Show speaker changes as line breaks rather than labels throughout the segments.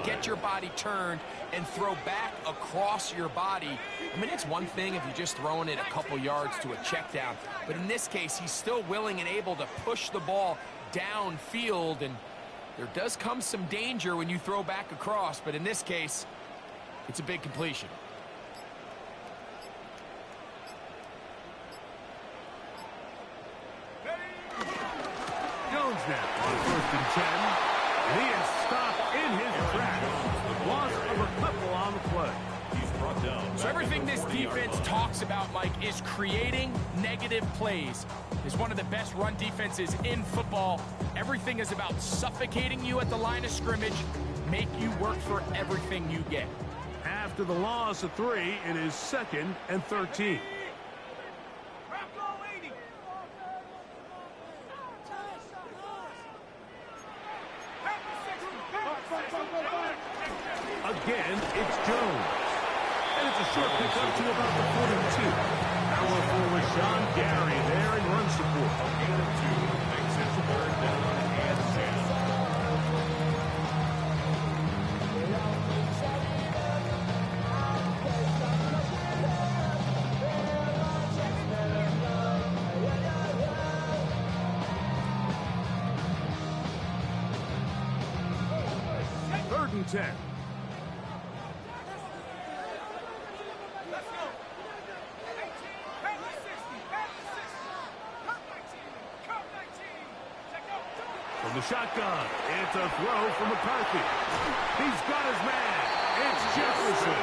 get your body turned and throw back across your body. I mean, it's one thing if you're just throwing it a couple yards to a check down, but in this case, he's still willing and able to push the ball downfield, and there does come some danger when you throw back across, but in this case, it's a big completion.
Jones now on 1st and 10. And he is stopped in his tracks. Loss of a couple on the play. He's brought down.
So everything this defense talks about, Mike, is creating negative plays. It's one of the best run defenses in football. Everything is about suffocating you at the line of scrimmage, make you work for everything you get.
After the loss of 3, it is 2nd and 13. Again, it's Jones. And it's a short pickup to about the 42. Now forward Sean Gary there in run support. A gain of 2 makes it 3rd down and 10. Third and 10. From the shotgun, it's a throw from McCarthy. He's got his man. It's Jefferson.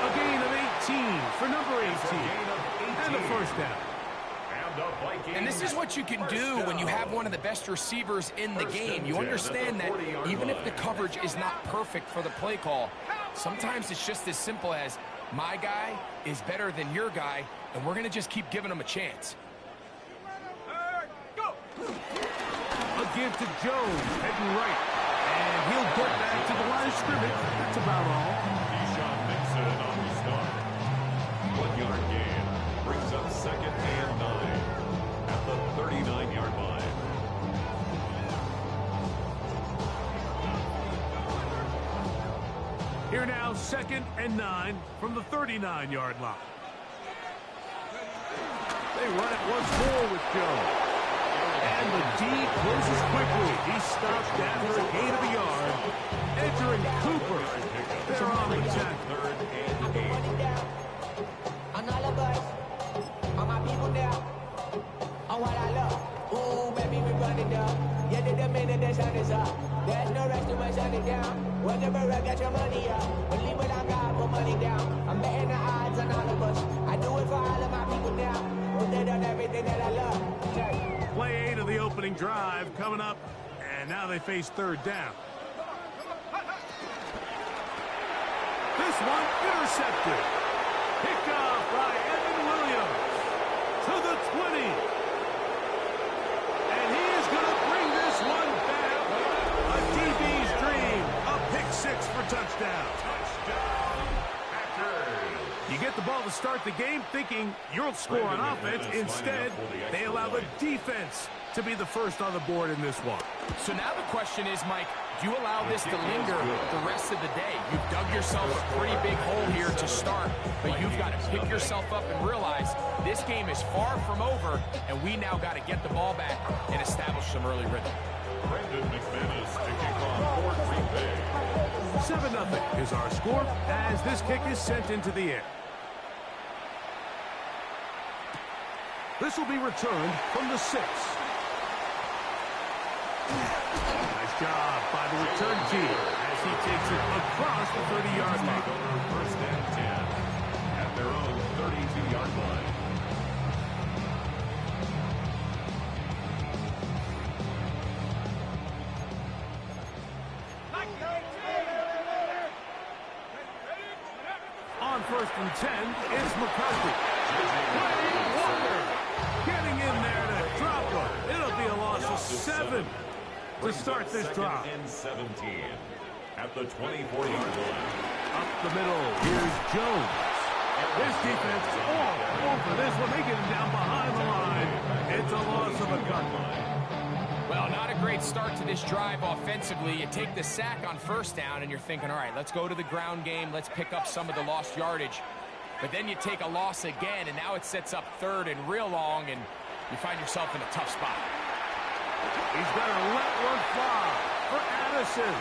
A gain of 18 for number 18. And a first down.
And this is what you can do when you have one of the best receivers in the game. You understand that even if the coverage is not perfect for the play call, sometimes it's just as simple as my guy is better than your guy, and we're going to just keep giving him a chance.
Give to Jones, heading right. And he'll get back to the line of scrimmage. That's about all. Keyshawn Mixon on the start. 1-yard gain. Brings up 2nd and 9 at the 39-yard line. Here now, 2nd and 9 from the 39-yard line. They run it once more with Jones. And the D closes quickly. He stopped after a gain of a yard. Entering Cooper. They're on the attack. 3rd and 8.
On all of us, on my people now, on what I love. Ooh, baby, we run it down. Yeah, the minute the sun is up. There's no rest to my shut it down. Work for it, get your money up. Believe what I got, put money down. I'm betting the odds on all of us. I do it for all of my people now. Put that on everything that I love.
Play 8 of the opening drive coming up, and now they face 3rd down. This one intercepted. Picked off by Evan Williams to the 20. And he is going to bring this one back. A DB's dream. A pick 6 for touchdown. You get the ball to start the game thinking you'll score on offense. Instead, they allow the defense to be the first on the board in this one.
So now the question is, Mike, do you allow this to linger the rest of the day? You've dug yourself a pretty big hole here to start, but you've got to pick yourself up and realize this game is far from over, and we now got to get the ball back and establish some early rhythm.
Brendan McManus to kick off for Green Bay. 7-0 is our score as this kick is sent into the air. This will be returned from the 6. Nice job by the return team as he takes it across the 30-yard line. 1st and 10 at their own 32-yard line. On 1st and 10, it's McCarthy. Wayne Walker getting in there to drop him. It'll be a loss of 7 to start this drive.
And 17 at the 24-yard line.
Up the middle, here's Jones. This defense all over this one. They get him down behind the line. It's a loss of a gun.
Well, not a great start to this drive offensively. You take the sack on first down, and you're thinking, all right, let's go to the ground game. Let's pick up some of the lost yardage. But then you take a loss again, and now it sets up third and real long, and you find yourself in a tough spot.
He's going to let one fly for Addison.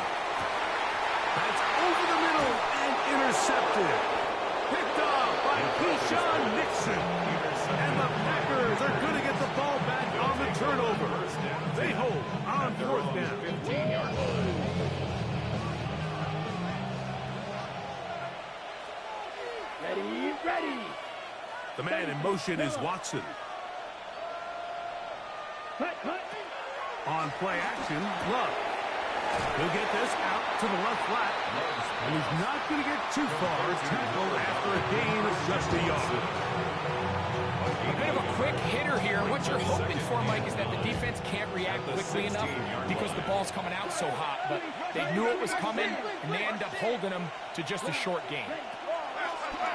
That's over the middle and intercepted. Picked off by Keyshawn Nixon. And the Packers are going to get the ball back on the turnover. They hold on fourth down.
15-yard line.
Ready.
The man in motion is Watson. On play action, Love. He'll get this out to the left flat. And he's not going to get too far. Tackled after a gain of just a yard.
A bit of a quick hitter here. What you're hoping for, Mike, is that the defense can't react quickly enough because the ball's coming out so hot. But they knew it was coming, and they end up holding them to just a short gain.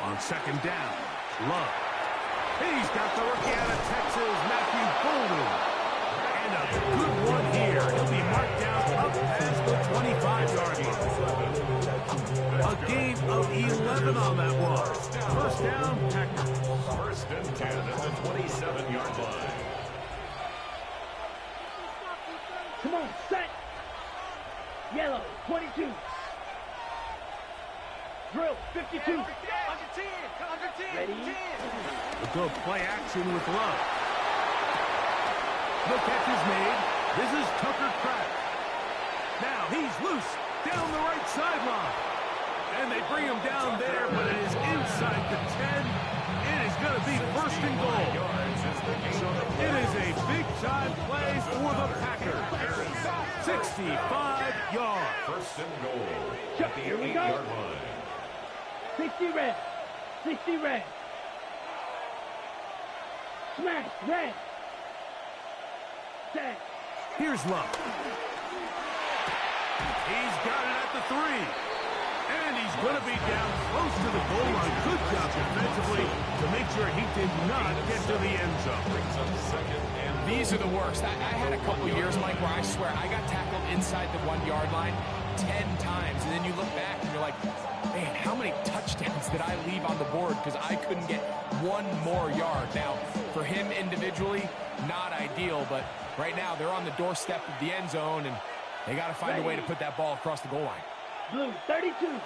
On second down, Love. He's got the rookie out of Texas, Matthew Golden. And a good one here. He'll be marked down up past the 25-yard line. A gain of 11 on that one. First down, Packers.
First and 10 at the 27-yard line.
Come on, set. Yellow, 22. Drill, 52. Under 10. Ready?
We'll go play action with Love. The catch is made. This is Tucker Kraft. Now he's loose down the right sideline. And they bring him down there, but it is inside the 10. It is going to be first and goal. It is a big-time play for the Packers. 65 yards.
First and goal at the 8-yard line.
60 red. 60 red. Smash red. Set.
Here's Love. He's got it at the 3. And he's going to be down close to the goal line. Good job defensively to make sure he did not get to the end zone.
These are the worst. I had a couple years, Mike, where I swear I got tackled inside the 1-yard line 10 times. And then you look back and you're like, man, how many touchdowns did I leave on the board because I couldn't get one more yard? Now, for him individually, not ideal, but right now they're on the doorstep of the end zone, and they got to find a way to put that ball across the goal line.
Blue, 32.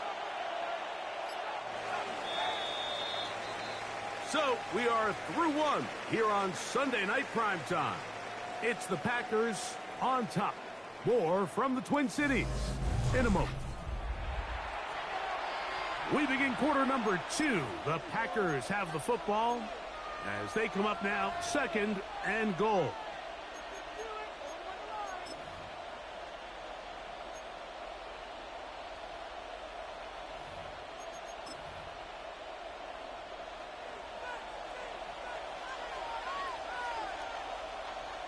So we are through one here on Sunday Night Primetime. It's the Packers on top. More from the Twin Cities in a moment. We begin quarter number 2. The Packers have the football as they come up now, second and goal.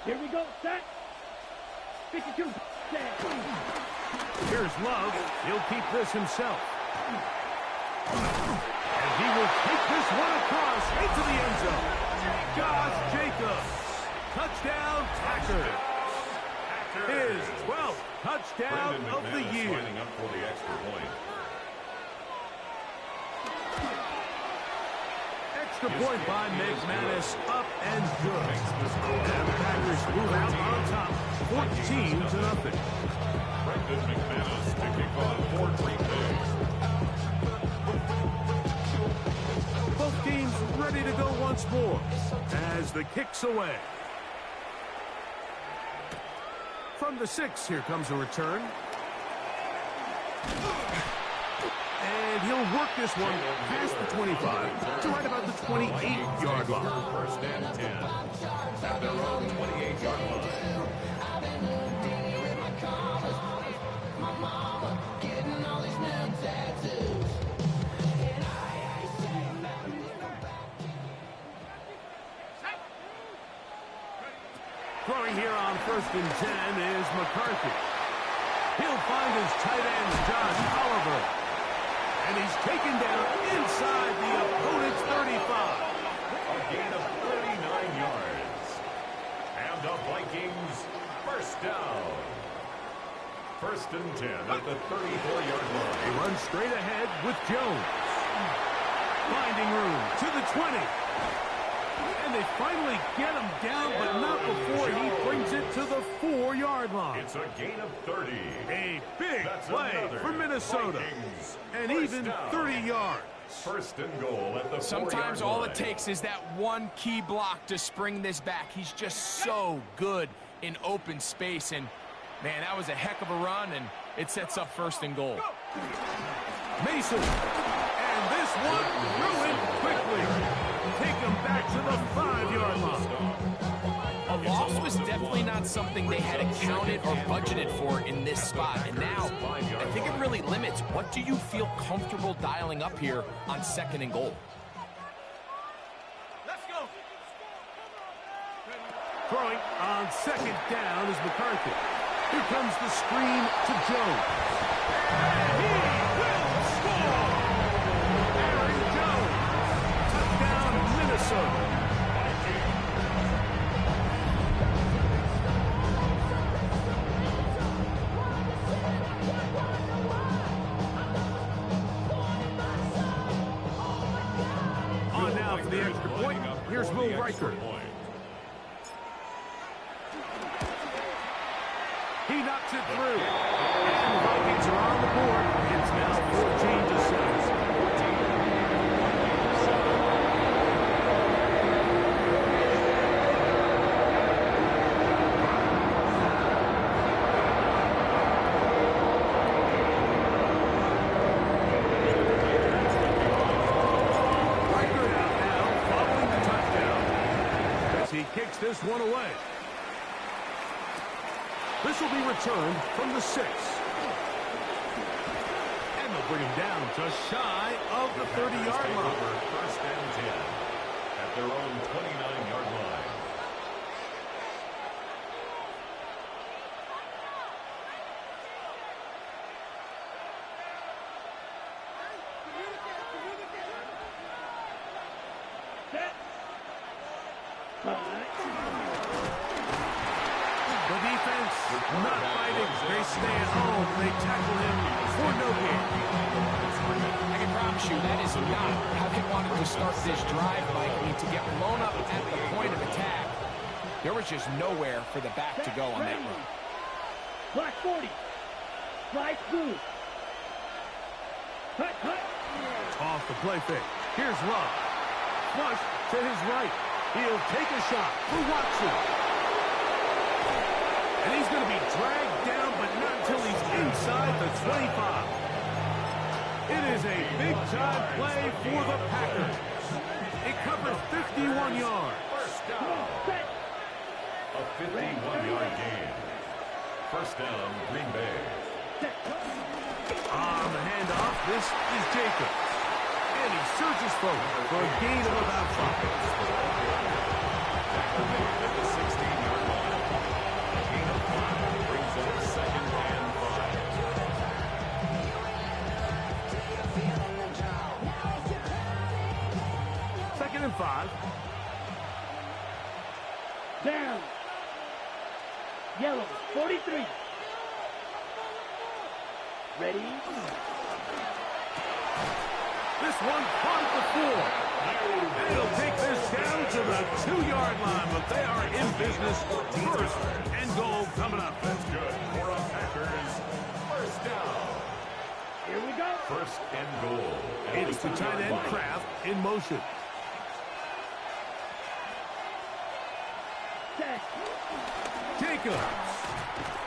Here we go, set. 52, set.
Here's Love. He'll keep this himself. And he will take this one across into the end zone. Josh Jacobs. Touchdown, Packers. His 12th touchdown of the year.
Lining up for the extra point.
Extra point by McManus, up and good. And the Packers move out on top, 14-0.
Brendan McManus to kick off for Green Bay.
Both teams ready to go once more as the kick's away. From the 6, here comes a return. And he'll work this one past the 25 to right about the 28-yard line.
First and 10 at their own 28-yard line.
Throwing here on first and 10 is McCarthy. He'll find his tight end, Josh Oliver. And he's taken down inside the opponent's 35.
A gain of 39 yards. And the Vikings First down. First and 10 at the 34-yard line.
They run straight ahead with Jones. Finding room to the 20. And they finally get him down, but not before he brings it to the 4-yard line.
It's a gain of 30.
A big
That's
play for Minnesota.
Vikings.
And
First
even
down.
30 yards.
First and goal at the 4-yard line.
Sometimes all it takes is that one key block to spring this back. He's just so good in open space. And, man, that was a heck of a run, and it sets up first and goal.
Mason. And this one ruined quickly. Take him back to the 5-yard line.
A loss was definitely not something they had accounted or budgeted for in this spot. And now, I think it really limits what do you feel comfortable dialing up here on second and goal.
Let's go. Throwing on second down is McCarthy. Here comes the screen to Jones. And he will score! Aaron Jones. Touchdown, Minnesota. On now for the extra point. Here's Will Riker. He knocks it through. And the Vikings are on the board. It's now 14-7. Riker out now, following the touchdown. As he kicks this one away. This will be returned from the 6. And they'll bring him down just shy of the 30-yard line.
First and 10 at their own 29-yard line.
The defense not fighting. They stay at home. They tackle him for no gain.
I can promise you that is not how they wanted to start this drive, Mike. I mean, to get blown up at the point of attack, there was just nowhere for the back to go on that run.
Black 40. Fly through. Cut, cut.
Off the play fake. Here's Love. Flush to his right. He'll take a shot for Watson. And he's going to be dragged down, but not until he's inside the 25. It is a big-time play for the Packers. It covers 51 yards.
First down. A 51-yard gain. First down, Green Bay.
On the handoff, this is Jacobs. And he surges forward for a gain of about 5.
At the 16-yard line. A gain of 5 brings up second and 5.
Second and 5.
Down. Yellow, 43. Ready?
This one caught at the 4. And it'll take this down to the 2-yard line, but they are in business. First and goal coming up.
That's good for a Packers. First down.
Here we go.
First and goal.
It's the tight end Kraft in motion.
Set.
Jacobs.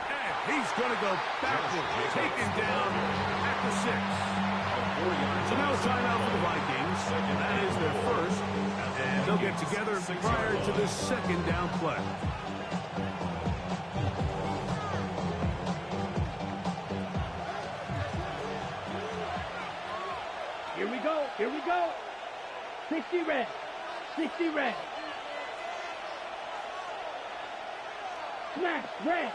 And he's going to go backwards. Taken down at the 6. So now a timeout for the Vikings. And that is their first. And they'll get together prior to this second down play.
Here we go. Here we go. 60 red. 60 red. Smash red.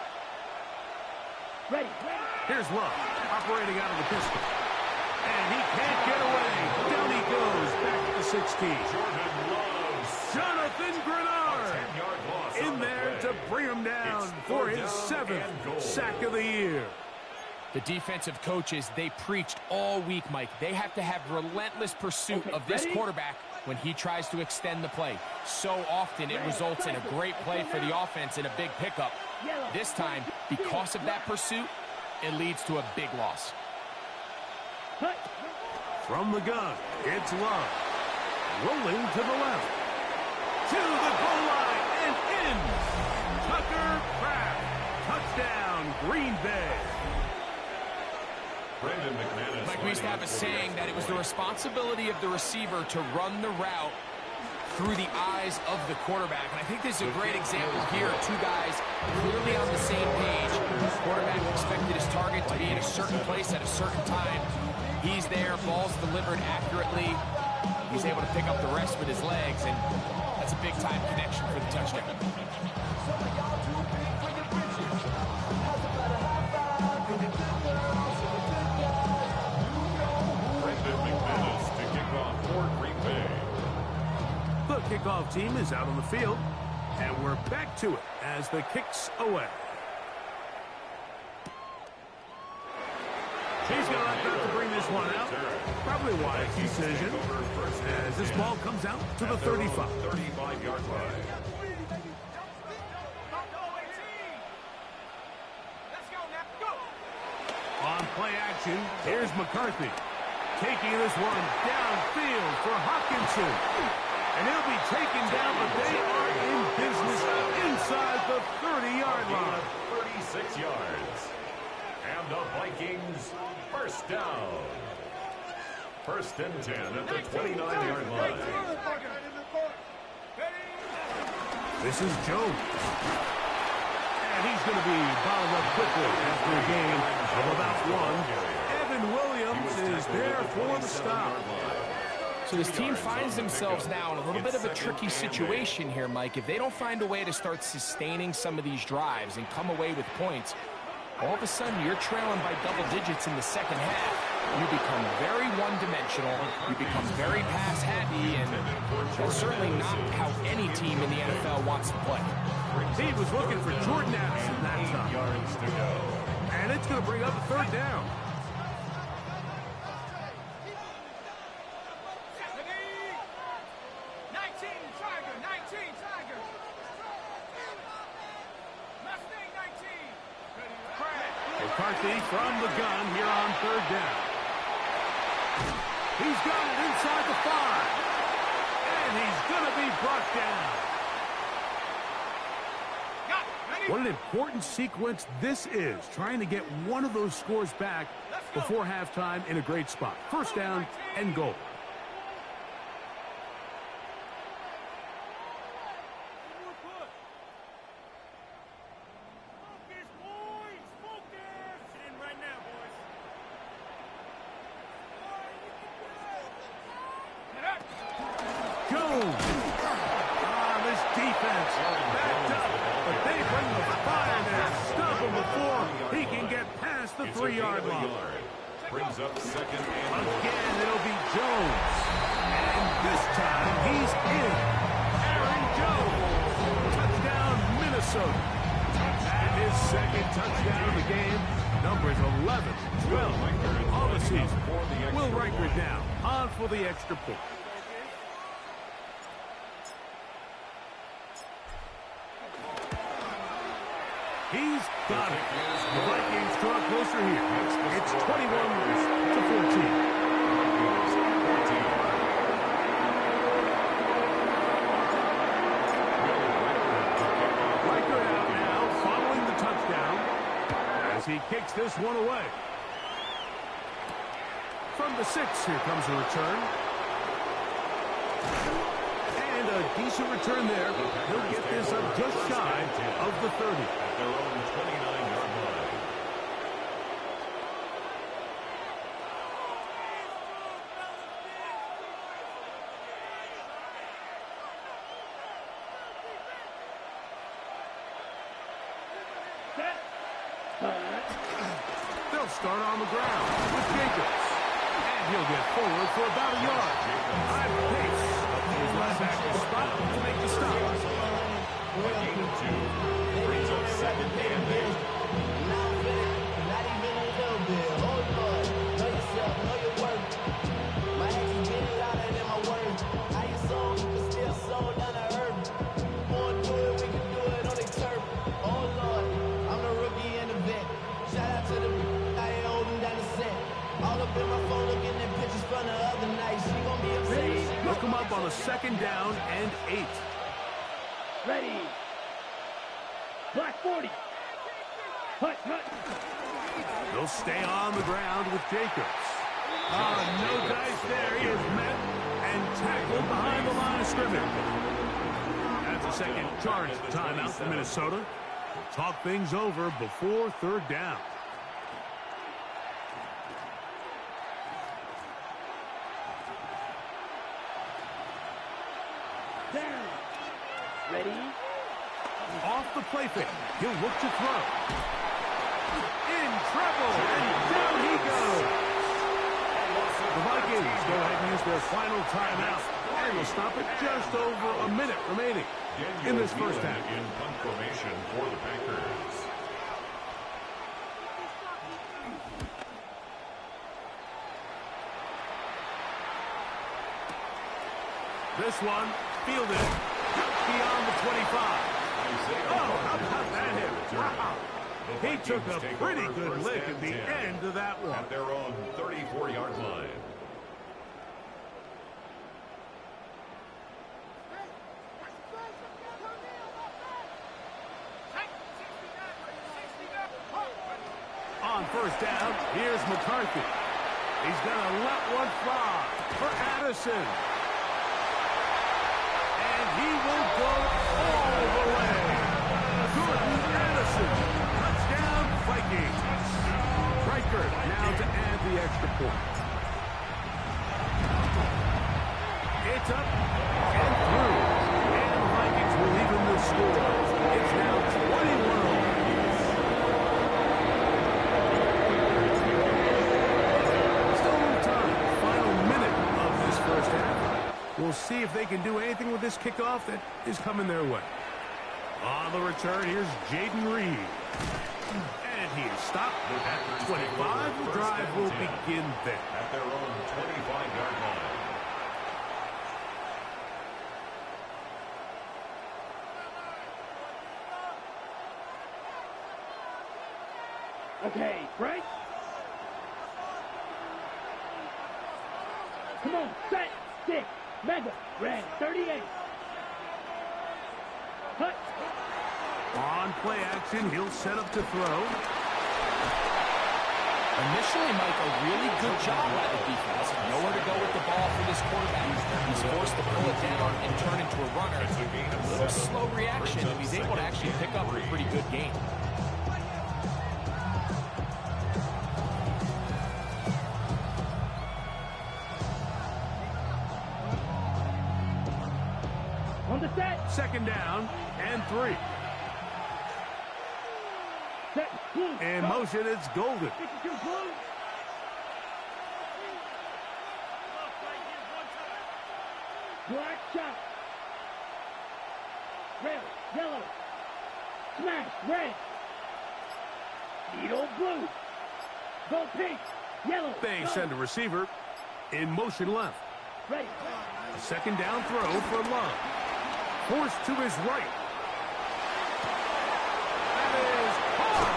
Ready.
Here's Love, operating out of the pistol. And he can't get away. Down he goes, back to the 16.
Jordan Love.
Jonathan Grenard.
10-yard loss.
in there to bring him down for his 7th sack of the year.
The defensive coaches, they preached all week, Mike. They have to have relentless pursuit of this quarterback when he tries to extend the play. So often it results in a great play for the offense and a big pickup. This time, because of that pursuit, it leads to a big loss.
From the gun, it's Love. Rolling to the left. To the goal line and in. Tucker Kraft. Touchdown, Green Bay.
Mike, we used to have a saying that it was the responsibility of the receiver to run the route through the eyes of the quarterback. And I think this is a great example here. Two guys clearly on the same page. The quarterback expected his target to be in a certain place at a certain time. He's there, ball's delivered accurately. He's able to pick up the rest with his legs, and that's a big-time connection for the touchdown.
The kickoff team is out on the field, and we're back to it as the kick's away. He's going to let that to bring this one out. Probably a wise decision as this ball comes out to the 35.
35-yard line.
On play action, here's McCarthy. Taking this one downfield for Hawkinson. And he'll be taken down, but they are in business inside the 30-yard line.
36 yards. And the Vikings first down. First and 10 at the 29-yard line.
This is Jones. And he's going to be bottled up quickly after a gain of about 1. Evan Williams is there for the stop.
So this team finds themselves now in a little bit of a tricky situation here, Mike. If they don't find a way to start sustaining some of these drives and come away with points, all of a sudden you're trailing by double digits in the second half. You become very one-dimensional. You become very pass-happy, and that's certainly not how any team in the NFL wants to play.
He was looking for Jordan Addison that time.
Yards to go.
And it's going to bring up a third down. McCarthy from the gun here on third down. He's got it inside the 5. And he's going to be brought down. What an important sequence this is, trying to get one of those scores back before halftime in a great spot. First down and goal. The 3-yard line.
Brings up second and
again, it'll be Jones. And this time, he's in. Aaron Jones. Touchdown, Minnesota. And his second touchdown of the game. Numbers 11, 12 on the season. Will Riker down. On for the extra point. He's got it. The Vikings draw closer here. It's 21-14. Riker out now, following the touchdown, as he kicks this one away. From the 6, here comes a return. And a decent return there. He'll get this up just shy of the 30.
At their own 29-yard line.
They'll start on the ground with Jacobs. And he'll get forward for about a yard. High pace up to his linebacker spot to make the stop.
Gain of 2. Brings up 2nd and 8.
Not even a little bit. Oh Lord, know yourself, know your worth. My actions getting louder than my words. How you sold, but still sold down to earth. Wanna do it, we can do it on the turf. Oh Lord, I'm the rookie and the vet. Shout out to the I ain't holding down the set. All up in my phone looking at pictures from the other night. She gon' be upset.
Look him up on a 2nd down and 8.
Ready. Black 40. Hut, hut.
They'll stay on the ground with Jacobs. No dice there. He is met and tackled behind the line of scrimmage. That's a second charged timeout for Minnesota. We'll talk things over before 3rd down.
Down. Ready.
Off the play fake. He'll look to throw. In trouble, and down he goes. The Vikings go ahead and use their final timeout, and will stop at just over a minute remaining in this first half.
In punt formation for the Packers.
This one fielded beyond the 25. Oh, how about that hit? Wow. He took a pretty good lick at the end of that one.
At their own 34-yard line.
On 1st down, here's McCarthy. He's going to let one fly for Addison. And he will go all the way. Jordan Addison. Touchdown, Vikings. Reichert now to add the extra point. It's up and through. And the Vikings will even the score. It's now 21 all. We'll see if they can do anything with this kickoff that is coming their way. On the return, here's Jaden Reed. And he is stopped at 25. The drive will begin there.
At their own 25-yard line.
Okay, break. Come on, set, stick, mega, red, 38. Hut.
On play action, he'll set up to throw.
Initially, Mike, a really good job by the defense. Nowhere to go with the ball for this quarterback. He's forced to pull it down and turn into a runner. A little slow reaction, and he's able to actually pick up a pretty good game.
On the set.
2nd down and 3.
Set. Blue.
In
Go.
motion, it's Golden.
52 blue. Black shot. Red. Yellow. Smash. Red. Needle blue. Go pink. Yellow.
They
Go.
send a receiver in motion left.
Ready.
A 2nd down throw for Love. Forced to his right. That is hard.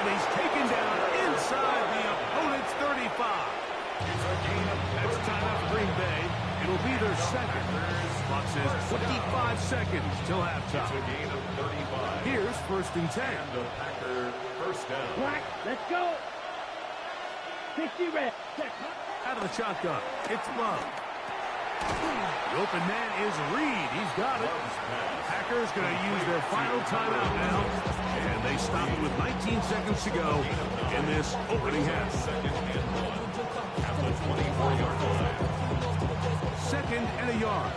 And he's taken down inside the opponent's 35. That's time out for Green Bay. It'll be their 2nd. Clock says 25 seconds till halftime.
It's a gain of 35.
Here's 1st and 10.
And the Packer 1st down.
Black. Let's go. 60 red. Set.
Out of the shotgun, it's Love. The open man is Reed. He's got it. Packers going to use their final timeout now. And they stop it with 19 seconds to go in this opening half.
2nd and 1. At the 24-yard line.
2nd and a yard.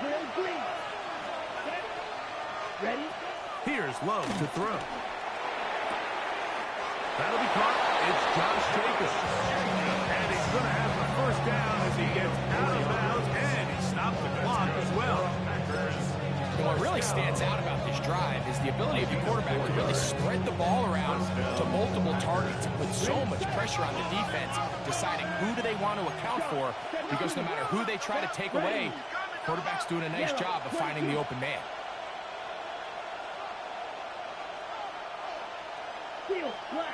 Real green. Set. Ready.
Here's Love to throw. That'll be caught. It's Josh Jacobs. And he's going to have the 1st down as he gets out of bounds. And he stop the clock as well.
And what really stands out about this drive is the ability of the quarterback to really spread the ball around to multiple targets and put so much pressure on the defense, deciding who do they want to account for, because no matter who they try to take away, quarterback's doing a nice job of finding the open man.
Field flag.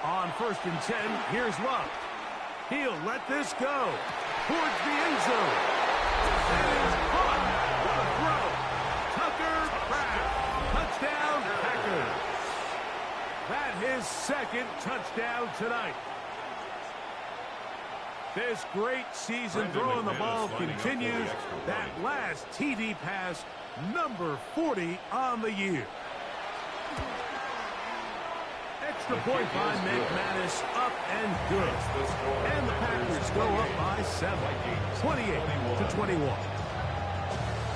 On 1st and 10, here's Luck. He'll let this go towards the end zone. That is caught. What a throw. Tucker Kraft. Touchdown, Packers. That his second touchdown tonight. This great season throwing the ball continues. That last TD pass, number 40 on the year. Extra point by McManus, up and good. And the Packers go up by 7, 28-21.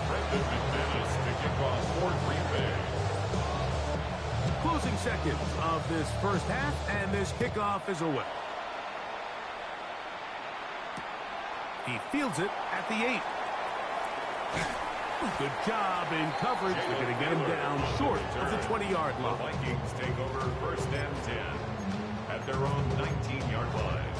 McManus to kick off for Green Bay.
Closing seconds of this first half, and this kickoff is away. He fields it at the 8. Good job in coverage. They're going to get him down short of the 20-yard line.
The Vikings take over 1st and 10 at their own 19-yard line.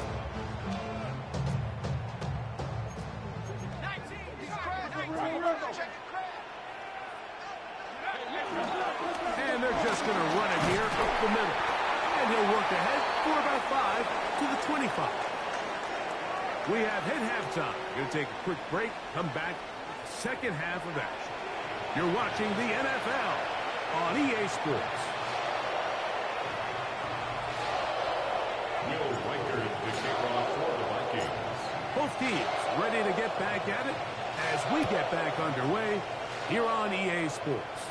And they're just going to run it here up the middle. And he'll work ahead for about 5 to the 25. We have hit halftime. Going to take a quick break, come back. Second half of action. You're watching the NFL on EA Sports.
Will Reichard to kick off for the Vikings.
Both teams ready to get back at it as we get back underway here on EA Sports.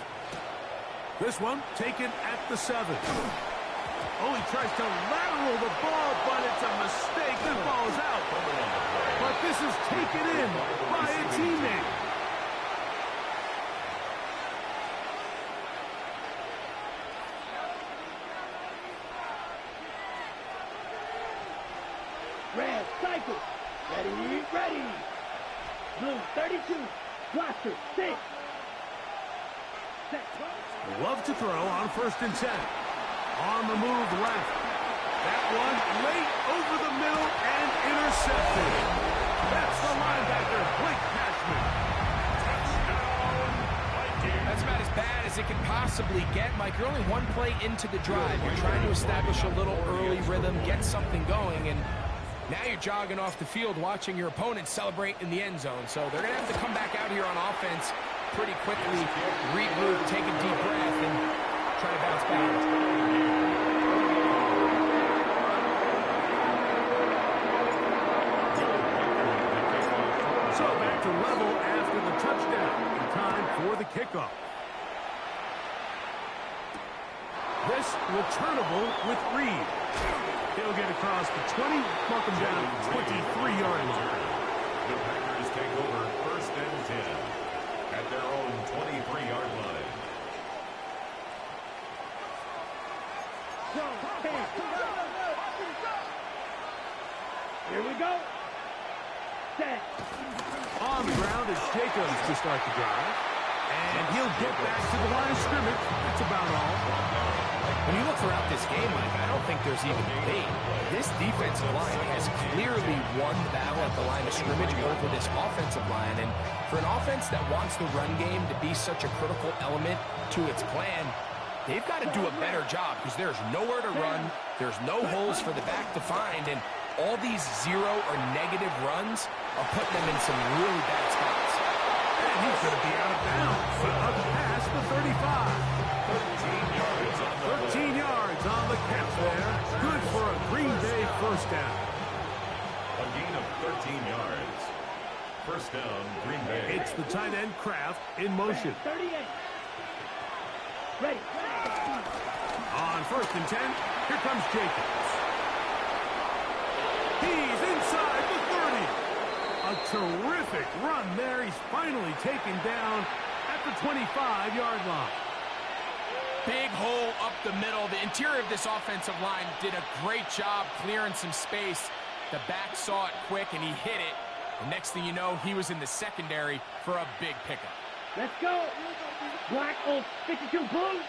This one taken at the 7. Oh, he tries to lateral the ball, but it's a mistake. That ball is out. But this is taken in by a teammate.
Red cycle. Ready, ready. Blue 32. Blaster 6. Set.
Love to throw on 1st and 10. On the move left. That one late over the middle and intercepted. That's the linebacker, Blake Cashman.
That's about as bad as it can possibly get, Mike. You're only one play into the drive. You're trying to establish a little early rhythm, get something going, and now you're jogging off the field watching your opponent celebrate in the end zone. So they're going to have to come back out here on offense pretty quickly, regroup, take a deep breath, and try to bounce back.
So back to level after the touchdown. In time for the kickoff. This returnable with Reed. He'll get across the 20, mark him down 23-yard line.
The Packers take over 1st and 10 at their own 23-yard line.
Here we go. Set.
On the ground is Jacobs to start the drive. And he'll get back to the line of scrimmage. That's about all.
When you look throughout this game, Mike, I don't think there's even debate. This defensive line has clearly won the battle at the line of scrimmage over this offensive line. And for an offense that wants the run game to be such a critical element to its plan, they've got to do a better job because there's nowhere to run. There's no holes for the back to find. And all these 0 or negative runs are putting them in some really bad spots.
And he's going to be out of bounds. Up past the 35. 13 yards on the catch there. Good for a Green Bay first down.
A gain of 13 yards. First down, Green Bay.
It's the tight end Kraft in motion.
38. Ready.
On 1st and 10, here comes Jacobs. He's inside the 30. A terrific run there. He's finally taken down at the 25-yard line.
Big hole up the middle. The interior of this offensive line did a great job clearing some space. The back saw it quick, and he hit it. The next thing you know, he was in the secondary for a big pickup.
Let's go. Black Oak 52 blue.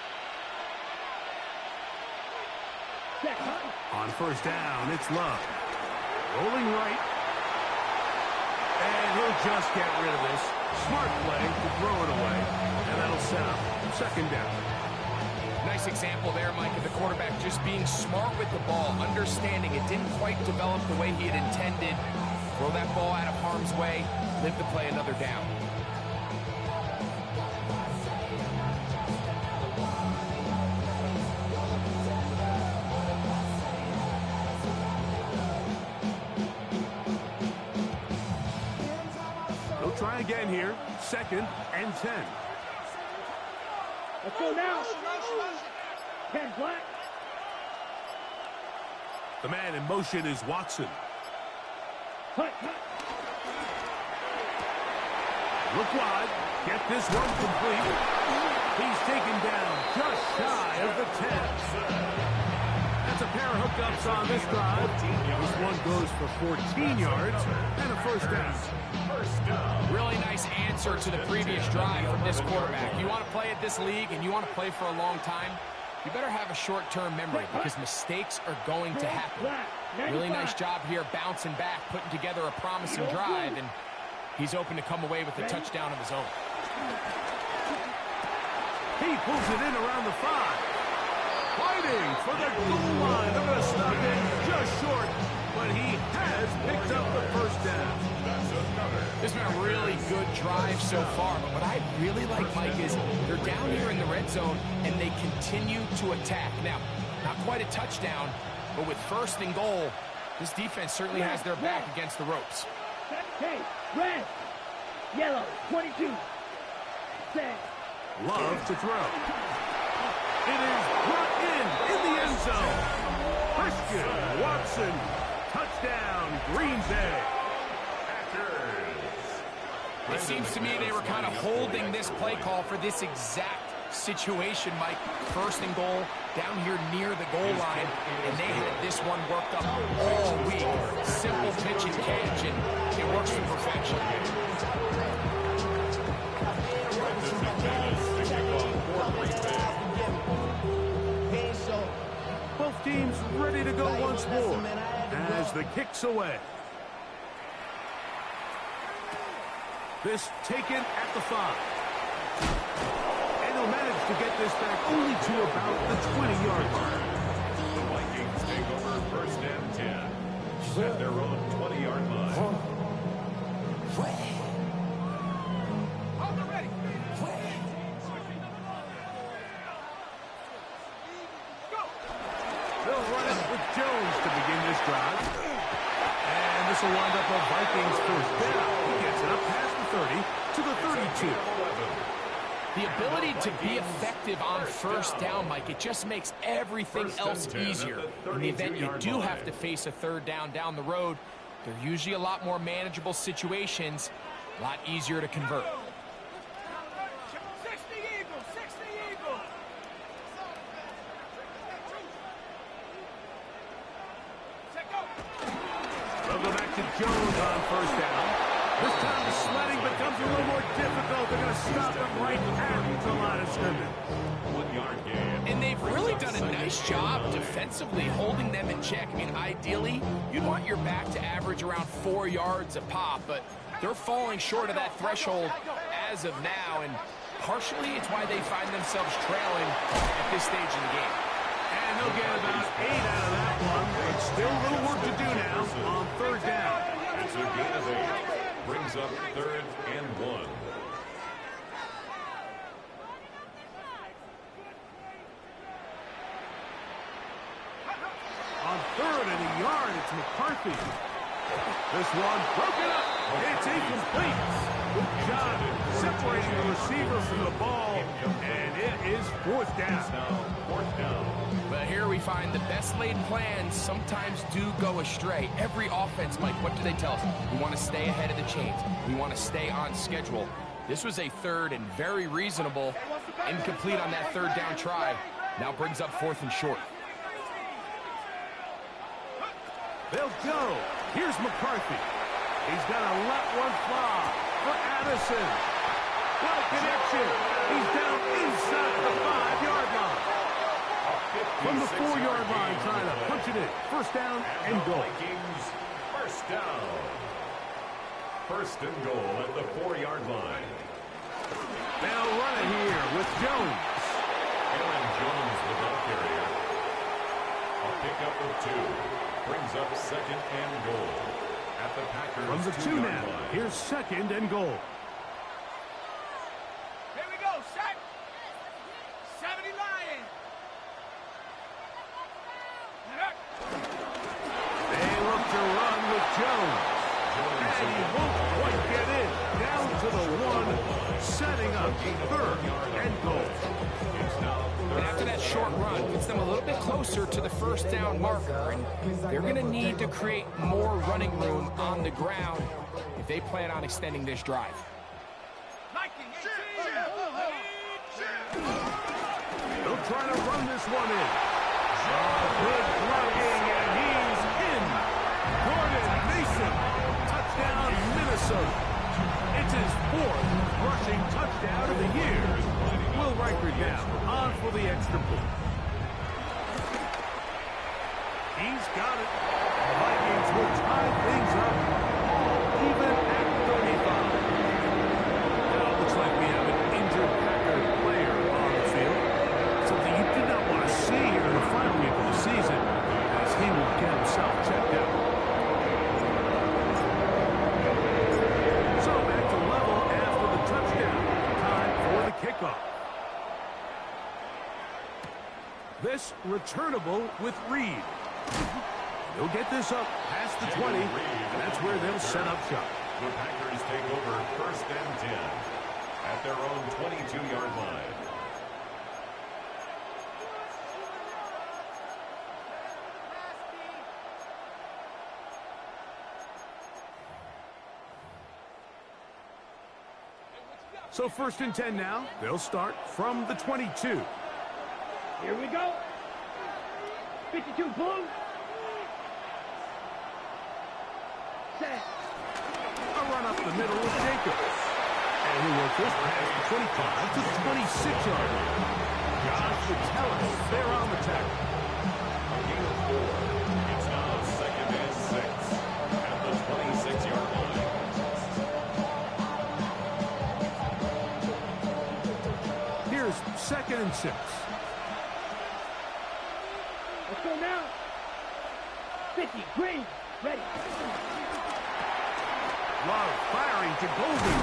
Set.
On first down, it's Love. Rolling right. And he'll just get rid of this. Smart play to throw it away. And that'll set up second down.
Nice example there, Mike, of the quarterback just being smart with the ball, understanding it didn't quite develop the way he had intended. Throw that ball out of harm's way, live to play another down.
They'll try again here. 2nd and 10.
Let's go now. 10 black.
The man in motion is Watson.
Hut.
Look wide. Get this one complete. He's taken down just shy of the 10. That's a pair of hookups on this drive. This one goes for 14 yards and a first down.
Really nice answer to the previous drive from this quarterback. You want to play at this league and you want to play for a long time, you better have a short-term memory because mistakes are going to happen. Really nice job here bouncing back, putting together a promising drive, and he's open to come away with a touchdown of his own.
He pulls it in around the 5. Fighting for the goal line. They're going to stop it just short, but he has picked up the first down.
This has been a really good drive so far, but what I really like, Mike, is they're down here in the red zone, and they continue to attack. Now, not quite a touchdown, but with 1st and goal, this defense certainly has their back against the ropes.
Okay, red, yellow, 22. Set.
Love to throw. It is brought in the end zone. Christian Watson, touchdown, Green Bay.
It seems to me they were kind of holding this play call for this exact situation, Mike. 1st and goal, down here near the goal line, and they had this one worked up all week. Simple pitch and catch, and it works to perfection.
Both teams ready to go once more as the kick's away. This taken at the 5. And they'll manage to get this back only to about the 20-yard line.
The Vikings take over 1st and 10 at their own 20-yard line.
They'll run it with Jones to begin this drive. And this will wind up a Vikings first down. He gets it up past the 30 to the 32.
The ability to be effective on 1st down, Mike, it just makes everything else easier. In the event you do have to face a 3rd down the road, they're usually a lot more manageable situations, a lot easier to convert.
They'll go back to Jones on 1st down. This time the sledding becomes a little more difficult. They're going to stop him right at the line of scrimmage.
1-yard gain.
And they've really done a nice job defensively holding them in check. I mean, ideally, you'd want your back to average around 4 yards a pop, but they're falling short of that threshold as of now, and partially it's why they find themselves trailing at this stage in the game.
And they'll get about 8 out of that one, but still a little work to do now on 3rd down.
It's a gain of 8. Brings up 3rd and 1.
On 3rd and a yard, it's McCarthy. This one broken up. It's incomplete. Good job separating the receiver from the ball, and it is 4th down.
Now 4th down.
But here we find the best laid plans sometimes do go astray. Every offense, Mike, what do they tell us? We want to stay ahead of the chains. We want to stay on schedule. This was a third and very reasonable. Incomplete on that third down try. Now brings up 4th and short.
They'll go. Here's McCarthy. He's got a let one fly for Addison. What a connection. He's down inside the 5-yard line. From the 4-yard line, trying to punch it in. 1st down and goal.
Vikings, 1st down. 1st and goal at the 4-yard line.
They'll run it here with Jones.
Aaron Jones, the ball carrier. A pickup of 2. Brings up 2nd and goal at the Packers.
From the 2 now,
line.
here's 2nd and goal.
Here we go, set. 70 Lions.
They look to run with Jones. And he won't quite get in. Down to the 1, setting up 3rd and goal.
And after that short run, gets them a little bit closer to the 1st down marker. And they're going to need to create more running room on the ground if they plan on extending this drive.
They'll try to run this one in. Good blocking, and he's in. Jordan Mason, touchdown, Minnesota. It's his 4th rushing touchdown of the year. Will Riker down, on for the extra point. He's got it. The Vikings will tie things up, even at 35. Now it looks like we have an injured Packer player on the field. Something you did not want to see here in the final week of the season, as he will get himself checked out. So back to level after the touchdown. Time for the kickoff. This returnable with Reed. They'll get this up past the 20, and that's where they'll set up shop.
The Packers take over 1st and 10 at their own 22-yard line.
So 1st and 10 now. They'll start from the 22.
Here we go. 52 blue. Set.
A run up the middle with Jacobs. And he will push past the 25 to the 26-yard line. Josh Vitale, they're on the tackle.
A gain of 4. It's now 2nd and 6 at the 26-yard line.
Here's 2nd and 6.
Let's go now. 50, green, ready.
Love firing to Golden.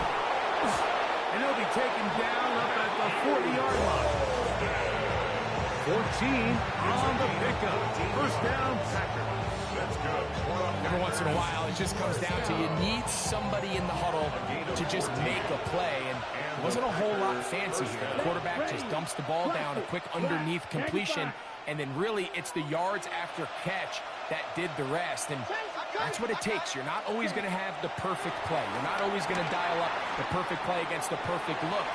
And he'll be taken down up at the 40-yard line. 14 on the pickup. 1st down, Packers.
That's good.
Every once in a while, it just comes down to you need somebody in the huddle to just make a play. And it wasn't a whole lot fancy here. The quarterback just dumps the ball down, a quick underneath completion, and then really it's the yards after catch that did the rest. And that's what it takes. You're not always going to have the perfect play. You're not always going to dial up the perfect play against the perfect look.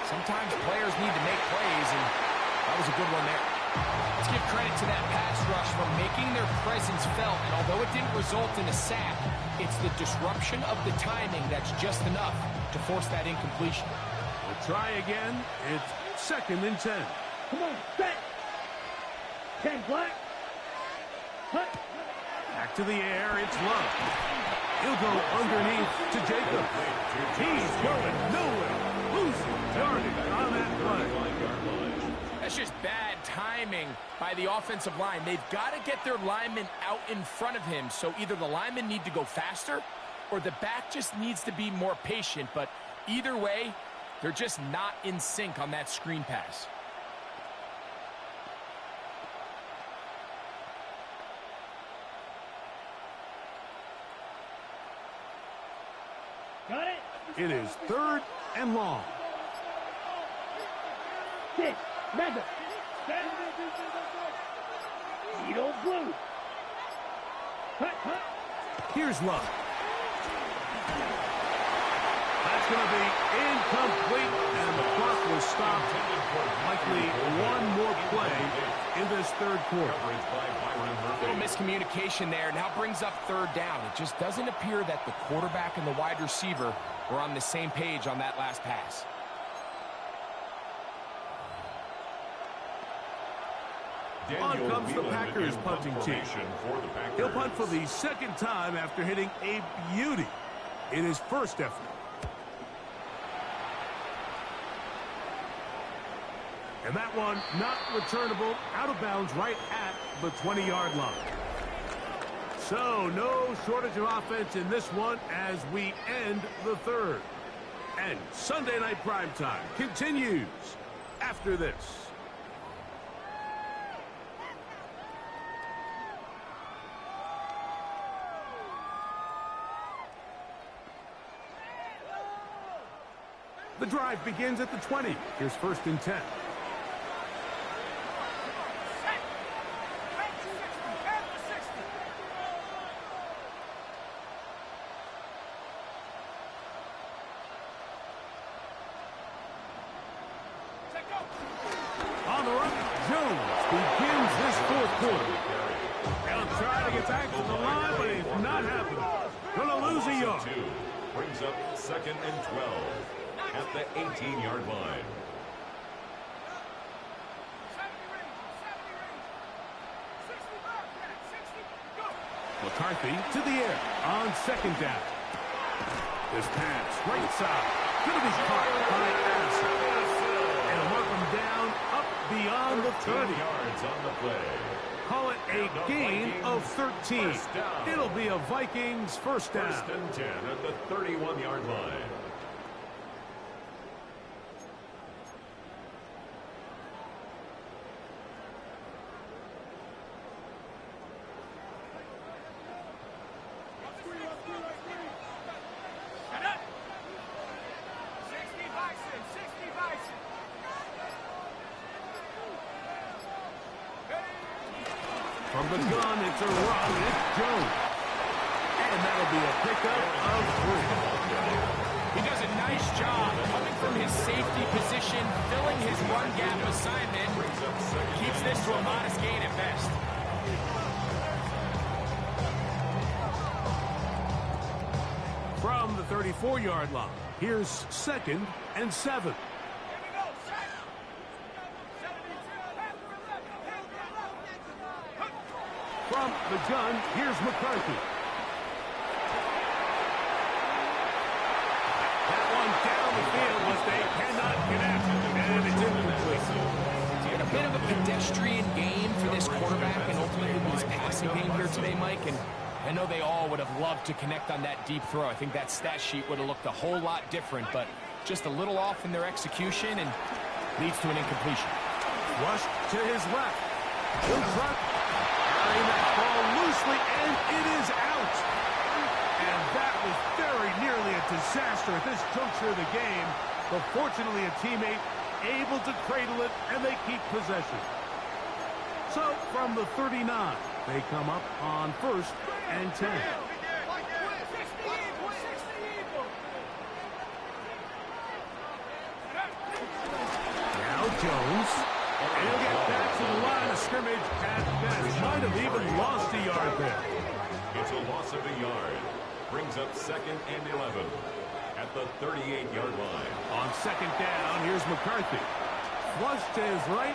Sometimes players need to make plays, and that was a good one there. Let's give credit to that pass rush for making their presence felt, and although it didn't result in a sack, it's the disruption of the timing that's just enough to force that incompletion.
We'll try again. It's 2nd and 10.
Come on, set. 10 black. Cut.
Back to the air, it's Love. He'll go underneath to Jacob. He's going nowhere. Losing yardage on that play.
That's just bad timing by the offensive line. They've got to get their linemen out in front of him, so either the linemen need to go faster or the back just needs to be more patient. But either way, they're just not in sync on that screen pass.
Got it.
It is 3rd and long.
6, Mega. Edo blue. Cut.
Here's Love. That's going to be incomplete, and the clock will stop. Likely one more play in this third quarter.
A little miscommunication there. Now brings up third down. It just doesn't appear that the quarterback and the wide receiver were on the same page on that last pass.
On comes the Packers punting team. He'll punt for the second time after hitting a beauty in his first effort. And that one not returnable, out of bounds right at the 20-yard line. So no shortage of offense in this one as we end the third. And Sunday Night Primetime continues after this. The drive begins at the 20. Here's 1st and 10. On the run, Jones begins this fourth quarter. They'll try to get back to the line, but it's not happening. Gonna lose a yard.
Brings up 2nd and 12 at the 18-yard line.
McCarthy to the air on 2nd down. This pass, right side. Gonna be caught by Addison. And mark him down up beyond the 30.
Yards on the play.
Call it a gain of 13. It'll be a Vikings first down.
1st and 10 at the 31-yard line.
From the gun, it's a run. It's Jones. And that'll be a pickup of 3.
He does a nice job coming from his safety position, filling his run gap assignment. Keeps this to a modest gain at best.
From the 34-yard line, here's 2nd and 7. From the gun, here's McCarthy. That one down the field, but they cannot connect, and it's incomplete.
A bit of a pedestrian game for this quarterback and ultimately his passing game here today, Mike. And I know they all would have loved to connect on that deep throw. I think that stat sheet would have looked a whole lot different, but just a little off in their execution and leads to an incompletion.
Rush to his left. He'll try carrying that ball loosely, and it is out. And that was very nearly a disaster at this juncture of the game. But fortunately, a teammate able to cradle it, and they keep possession. So from the 39, they come up on 1st and 10. Now Jones. And he'll get back to the line of scrimmage at best. Might have even lost a yard there.
It's a loss of a yard. Brings up 2nd and 11 at the 38-yard line.
On 2nd down, here's McCarthy. Flush to his right.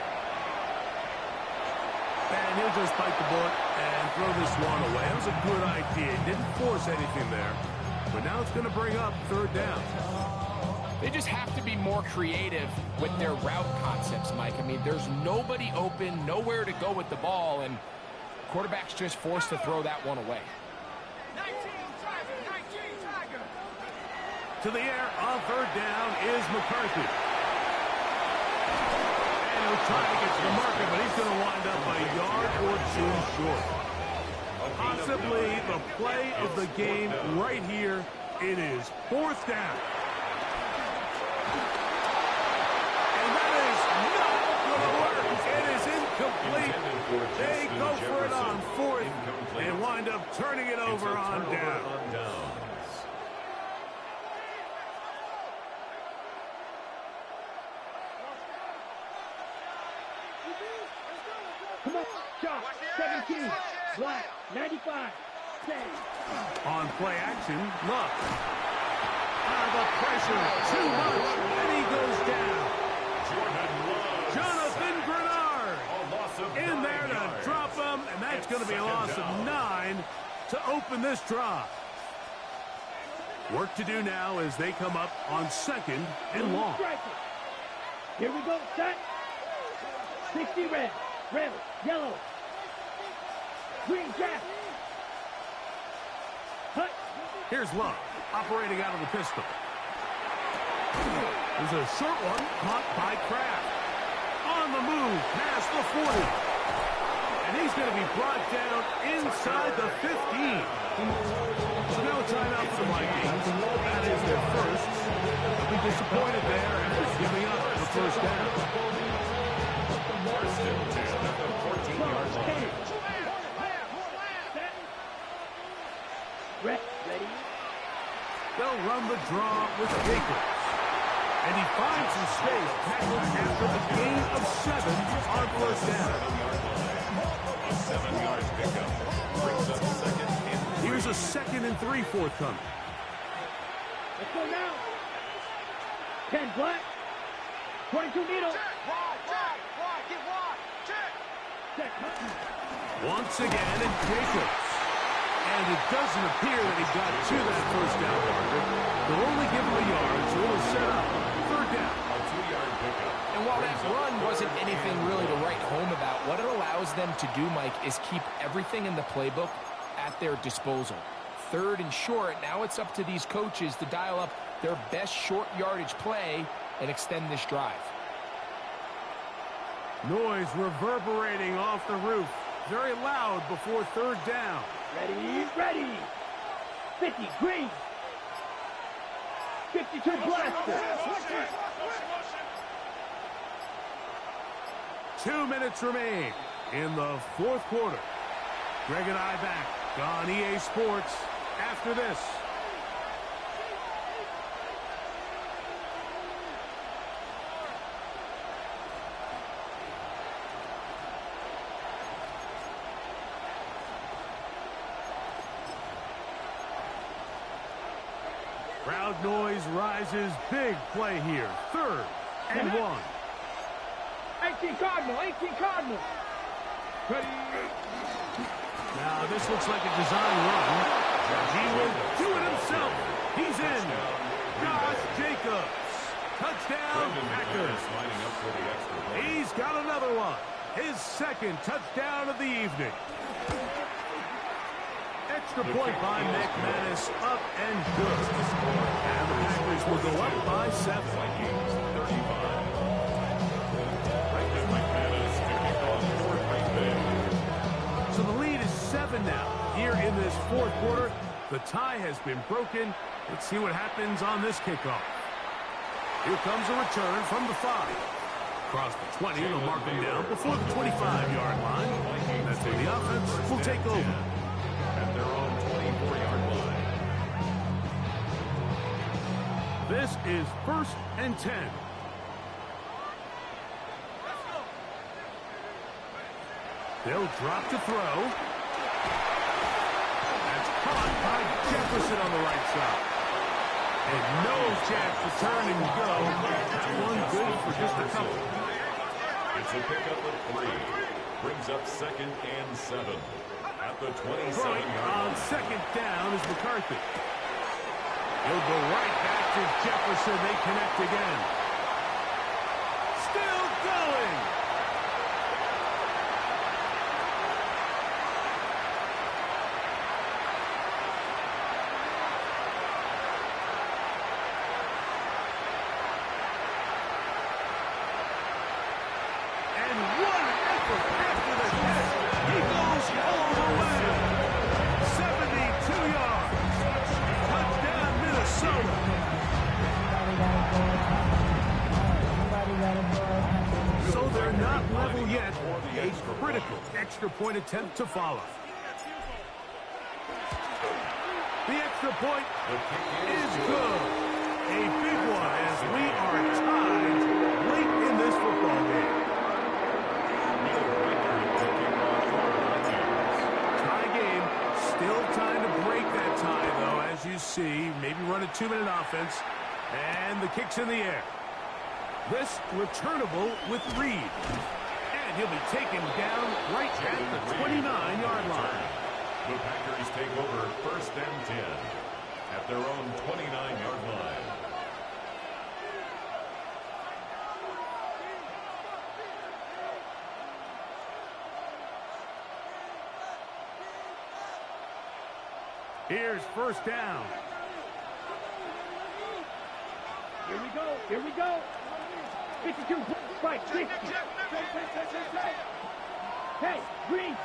And he'll just bite the bullet and throw this one away. That was a good idea. Didn't force anything there. But now it's going to bring up 3rd down.
They just have to be more creative with their route concepts, Mike. I mean, there's nobody open, nowhere to go with the ball, and quarterback's just forced to throw that one away.
19 Tiger.
To the air on 3rd down is McCarthy. And he'll try to get to the marker, but he's going to wind up a yard or 2 short. Possibly the play of the game right here. It is 4th down. They go for it on 4th and wind up turning it over on downs.
Come on. Shot. 17. Black. 95. Stay.
On play action, look. The pressure, too much, and he goes down. Jonathan Grenard in there to drop him, and that's going to be a loss of 9 to open this drive. Work to do now as they come up on 2nd and long.
Here we go, set. 60 red, red, yellow, green jack. Hut.
Here's Love, operating out of the pistol. There's a short one caught by Kraft. On the move, past the 40. And he's going to be brought down inside the 15. So now a timeout for the Vikings. That is their first. They'll be disappointed there after giving up the first down.
First and 10 at the 14-yard line.
Ready.
They'll run the draw with Jacobs. And he finds some space after a gain of 7 on first down.
A 7-yard pickup brings up 2nd and 3.
Here's a 2nd and 3 forthcoming.
Let's go now. 10 black. 22 needle. Check.
Once again, and Jacobs. And it doesn't appear that he got to that first down marker. They'll only give him a yard, so it'll set up 3rd down.
A 2-yard pickup.
And while that run wasn't anything really to write home about, what it allows them to do, Mike, is keep everything in the playbook at their disposal. 3rd and short, now it's up to these coaches to dial up their best short yardage play and extend this drive.
Noise reverberating off the roof. Very loud before 3rd down.
Ready. 50 green. 52 blaster.
2 minutes remain in the 4th quarter. Greg and I back on EA Sports after this. Crowd noise rises. Big play here. 3rd and 1.
18 Cardinal. Ready.
Now this looks like a design run. He will do it himself. He's in. Josh Jacobs. Touchdown, Packers.
Lining up for the extra point.
He's got another one. His 2nd touchdown of the evening. Extra point by McManus, up and good. And the Packers will go up by 7.
Vikings 35. Brendan McManus to kick off for Green Bay.
So the lead is 7 now. Here in this 4th quarter, the tie has been broken. Let's see what happens on this kickoff. Here comes a return from the 5. Across the 20, they'll mark him down before the 25-yard line. That's where the offense will take over.
At their own 24-yard line.
This is 1st and 10. They'll drop to throw. That's caught by Jefferson on the right side. And no chance to turn and go. That one good for just a couple.
It's a pickup of 3. Brings up 2nd and 7. At the 27-yard
On
line.
2nd down is McCarthy. He'll go right back to Jefferson. They connect again. Still going. And what an effort after the catch. He goes all the way. 72 yards. Touchdown, Minnesota. So they're not level yet. A critical extra point attempt to follow. The extra point is good. A big one as we are tied late in this football game.
Neil Reichert to
see. Maybe run a 2-minute offense. And the kick's in the air. This returnable with Reed. And he'll be taken down right at the 29-yard line.
The Packers take over 1st and 10 at their own 29-yard line.
Here's 1st down.
Here we go. Here we go. 52. Right. 60. Hey, Green.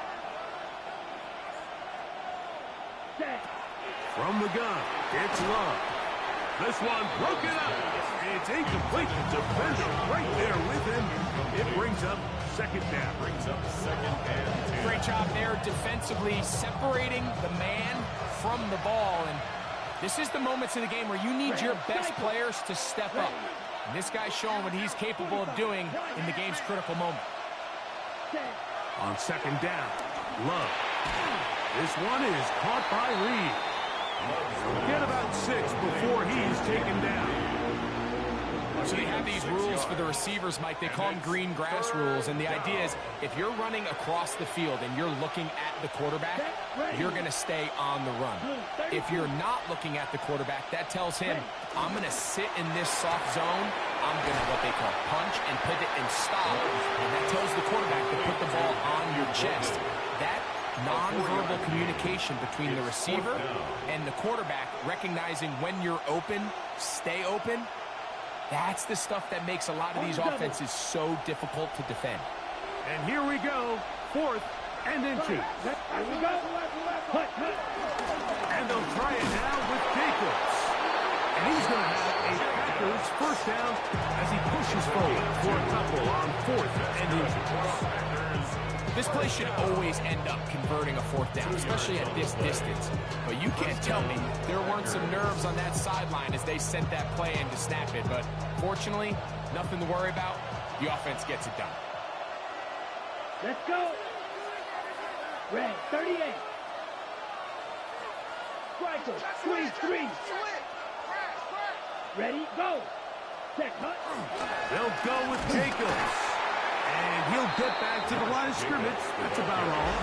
Set.
From the gun, it's Love. This one broken up. It's incomplete. The defender right there with him. It brings up 2nd down.
Brings up 2nd and 10.
Great job there defensively separating the man from the ball. And this is the moments in the game where you need your best players to step up. And this guy's showing what he's capable of doing in the game's critical moment.
On 2nd down, Love. This one is caught by Reed. Get about 6 before he's taken down.
So they have these rules for the receivers, Mike. They call them green grass rules. And the idea is if you're running across the field and you're looking at the quarterback, you're going to stay on the run. If you're not looking at the quarterback, that tells him, I'm going to sit in this soft zone. I'm going to what they call punch and pivot and stop. And that tells the quarterback to put the ball on your chest. That nonverbal communication between the receiver and the quarterback, recognizing when you're open, stay open, that's the stuff that makes a lot of these offenses so difficult to defend.
And here we go, 4th and inches.
Here we go.
And they'll try it now with Jacobs. And he's going to have a Packers 1st down as he pushes forward for a couple on 4th and inches.
This play should always end up converting a 4th down, especially at this distance. But you can't tell me there weren't some nerves on that sideline as they sent that play in to snap it. But fortunately, nothing to worry about. The offense gets it done.
Let's go. Red, 38. Striker, squeeze 3. Ready, go. Set, cut.
They'll go with Jacobs. And he'll get back to the line of scrimmage. That's about all.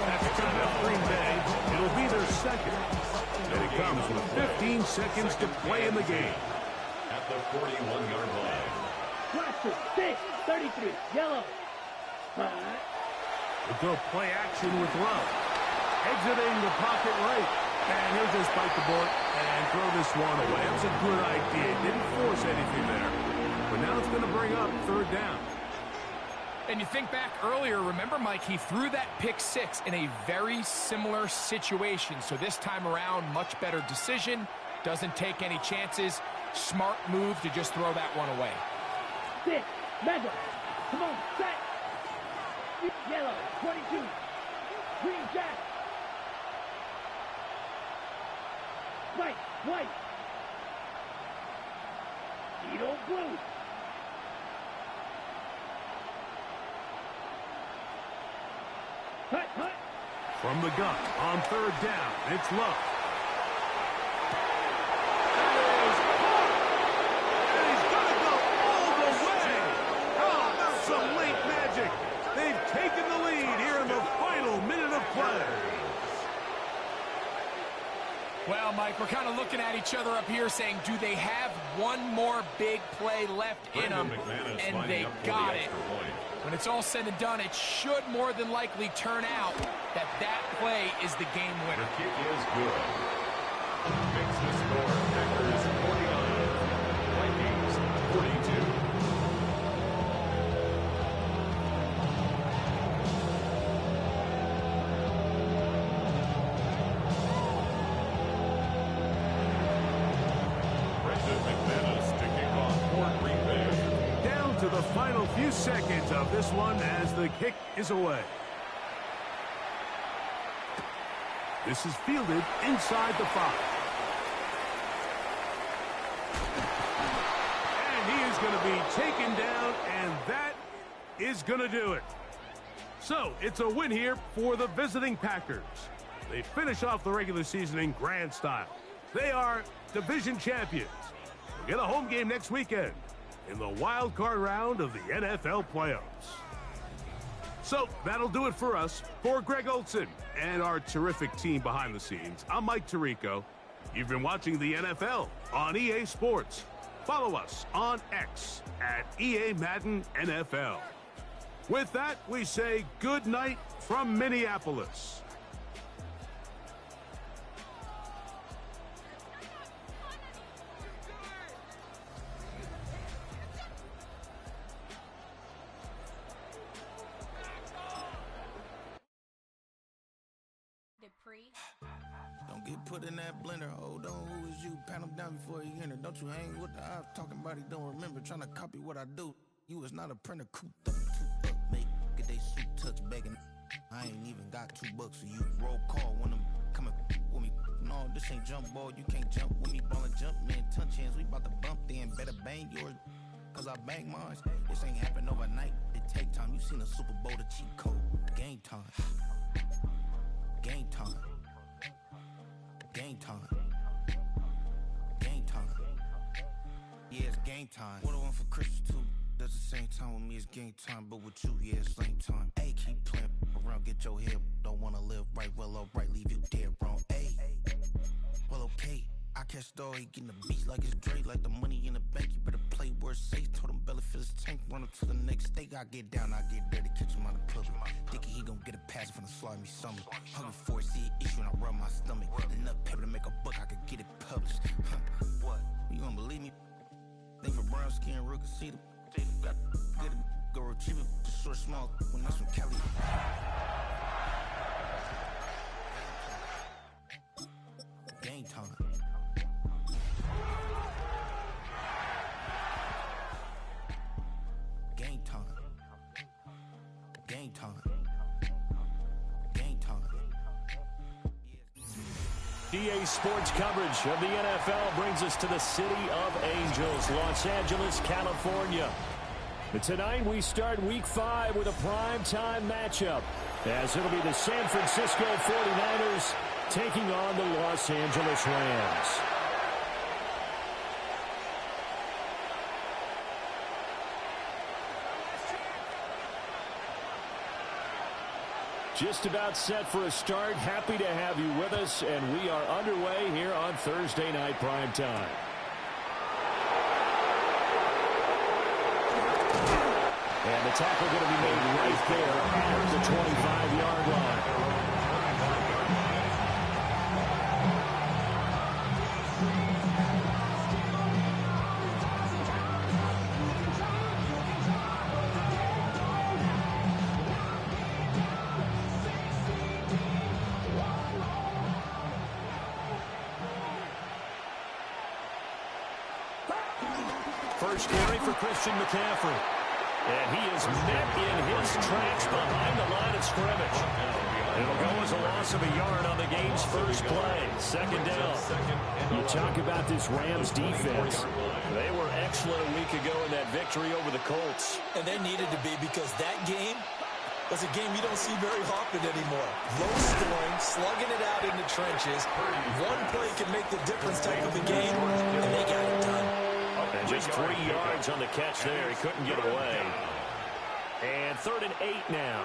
That's time out Green Bay. It'll be their 2nd. And it comes with 15 seconds to play in the game.
At the 41-yard line.
Blaster, 6, 33, yellow.
We'll go play action with Love. Exiting the pocket right. And he'll just bite the bullet and throw this one away. That was a good idea. Didn't force anything there. But now it's going to bring up 3rd down.
And you think back earlier, remember, Mike, he threw that pick 6 in a very similar situation. So this time around, much better decision. Doesn't take any chances. Smart move to just throw that one away.
6, mega. Come on, set. Yellow, 22. Green jack. White. Edo blue. Cut.
From the gun on 3rd down, it's Love. And he's going to go all the way. How about some late magic? They've taken the lead here in the final minute of play.
Well, Mike, we're kind of looking at each other up here saying, do they have one more big play left in them? And they got it. When it's all said and done, it should more than likely turn out that that play is the game winner.
The kick is good. Makes the score Packers 49, Vikings 42.
The final few seconds of this one as the kick is away. This is fielded inside the 5. And he is going to be taken down, and that is going to do it. So it's a win here for the visiting Packers. They finish off the regular season in grand style. They are division champions. They'll get a home game next weekend in the wild card round of the NFL playoffs. So that'll do it for us. For Greg Olson and our terrific team behind the scenes, I'm Mike Tirico. You've been watching the NFL on EA Sports. Follow us on X at EA Madden NFL. With that, we say good night from Minneapolis.
Don't get put in that blender. Hold on, who is you? Pat him down before he enter. Don't you hang with the ops talking about he don't remember. Trying to copy what I do. You is not a printer. Cooped up, toot up, make get they suit touch begging. I ain't even got $2 for you. Roll call when I'm coming with me. No, this ain't jump ball. You can't jump with me. Ballin' jump, man. Touch hands. We about to bump then. Better bang yours. Cause I bang mine. This ain't happen overnight. It take time. You seen a Super Bowl, the cheat code. Game time. Game time. Game time. Game time. Yeah, it's game time. What I want for Christmas too. Does the same time with me, it's game time. But with you, yeah, it's same time. Hey, keep playing around, get your head. Don't wanna live right, well, alright, leave you dead wrong. Hey, well, okay. I catch the dog, he getting the beats like it's Dre, like the money in the bank. You better play where it's safe. Told him belly fill his tank, run up to the next stake. I get down, I get dirty, catch him on the public. Thinking he gon' get a pass from the slaughter me something. Hungry for it, see it issue and I rub my stomach. Enough paper to make a book, I could get it published. What? You don't believe me? Think for brown skin, real can see them. Got good, go retrieve it, just short, small, when that's from Cali. Game time. Game time. Game time. Game time.
EA Sports coverage of the NFL brings us to the City of Angels, Los Angeles, California. But tonight we start Week 5 with a primetime matchup, as it'll be the San Francisco 49ers taking on the Los Angeles Rams. Just about set for a start. Happy to have you with us, and we are underway here on Thursday Night Primetime. And the tackle going to be made right there at the 25-yard line. First carry for Christian McCaffrey. And he is met in his tracks behind the line of scrimmage. It'll go as a loss of a yard on the game's first play. Second down. You talk about this Rams defense. They were excellent a week ago in that victory over the Colts.
And they needed to be, because that game was a game you don't see very often anymore. Low scoring, slugging it out in the trenches. One play can make the difference type of a game, and they got it done.
And just 3 yards on the catch there. He couldn't get away. And 3rd and 8 now.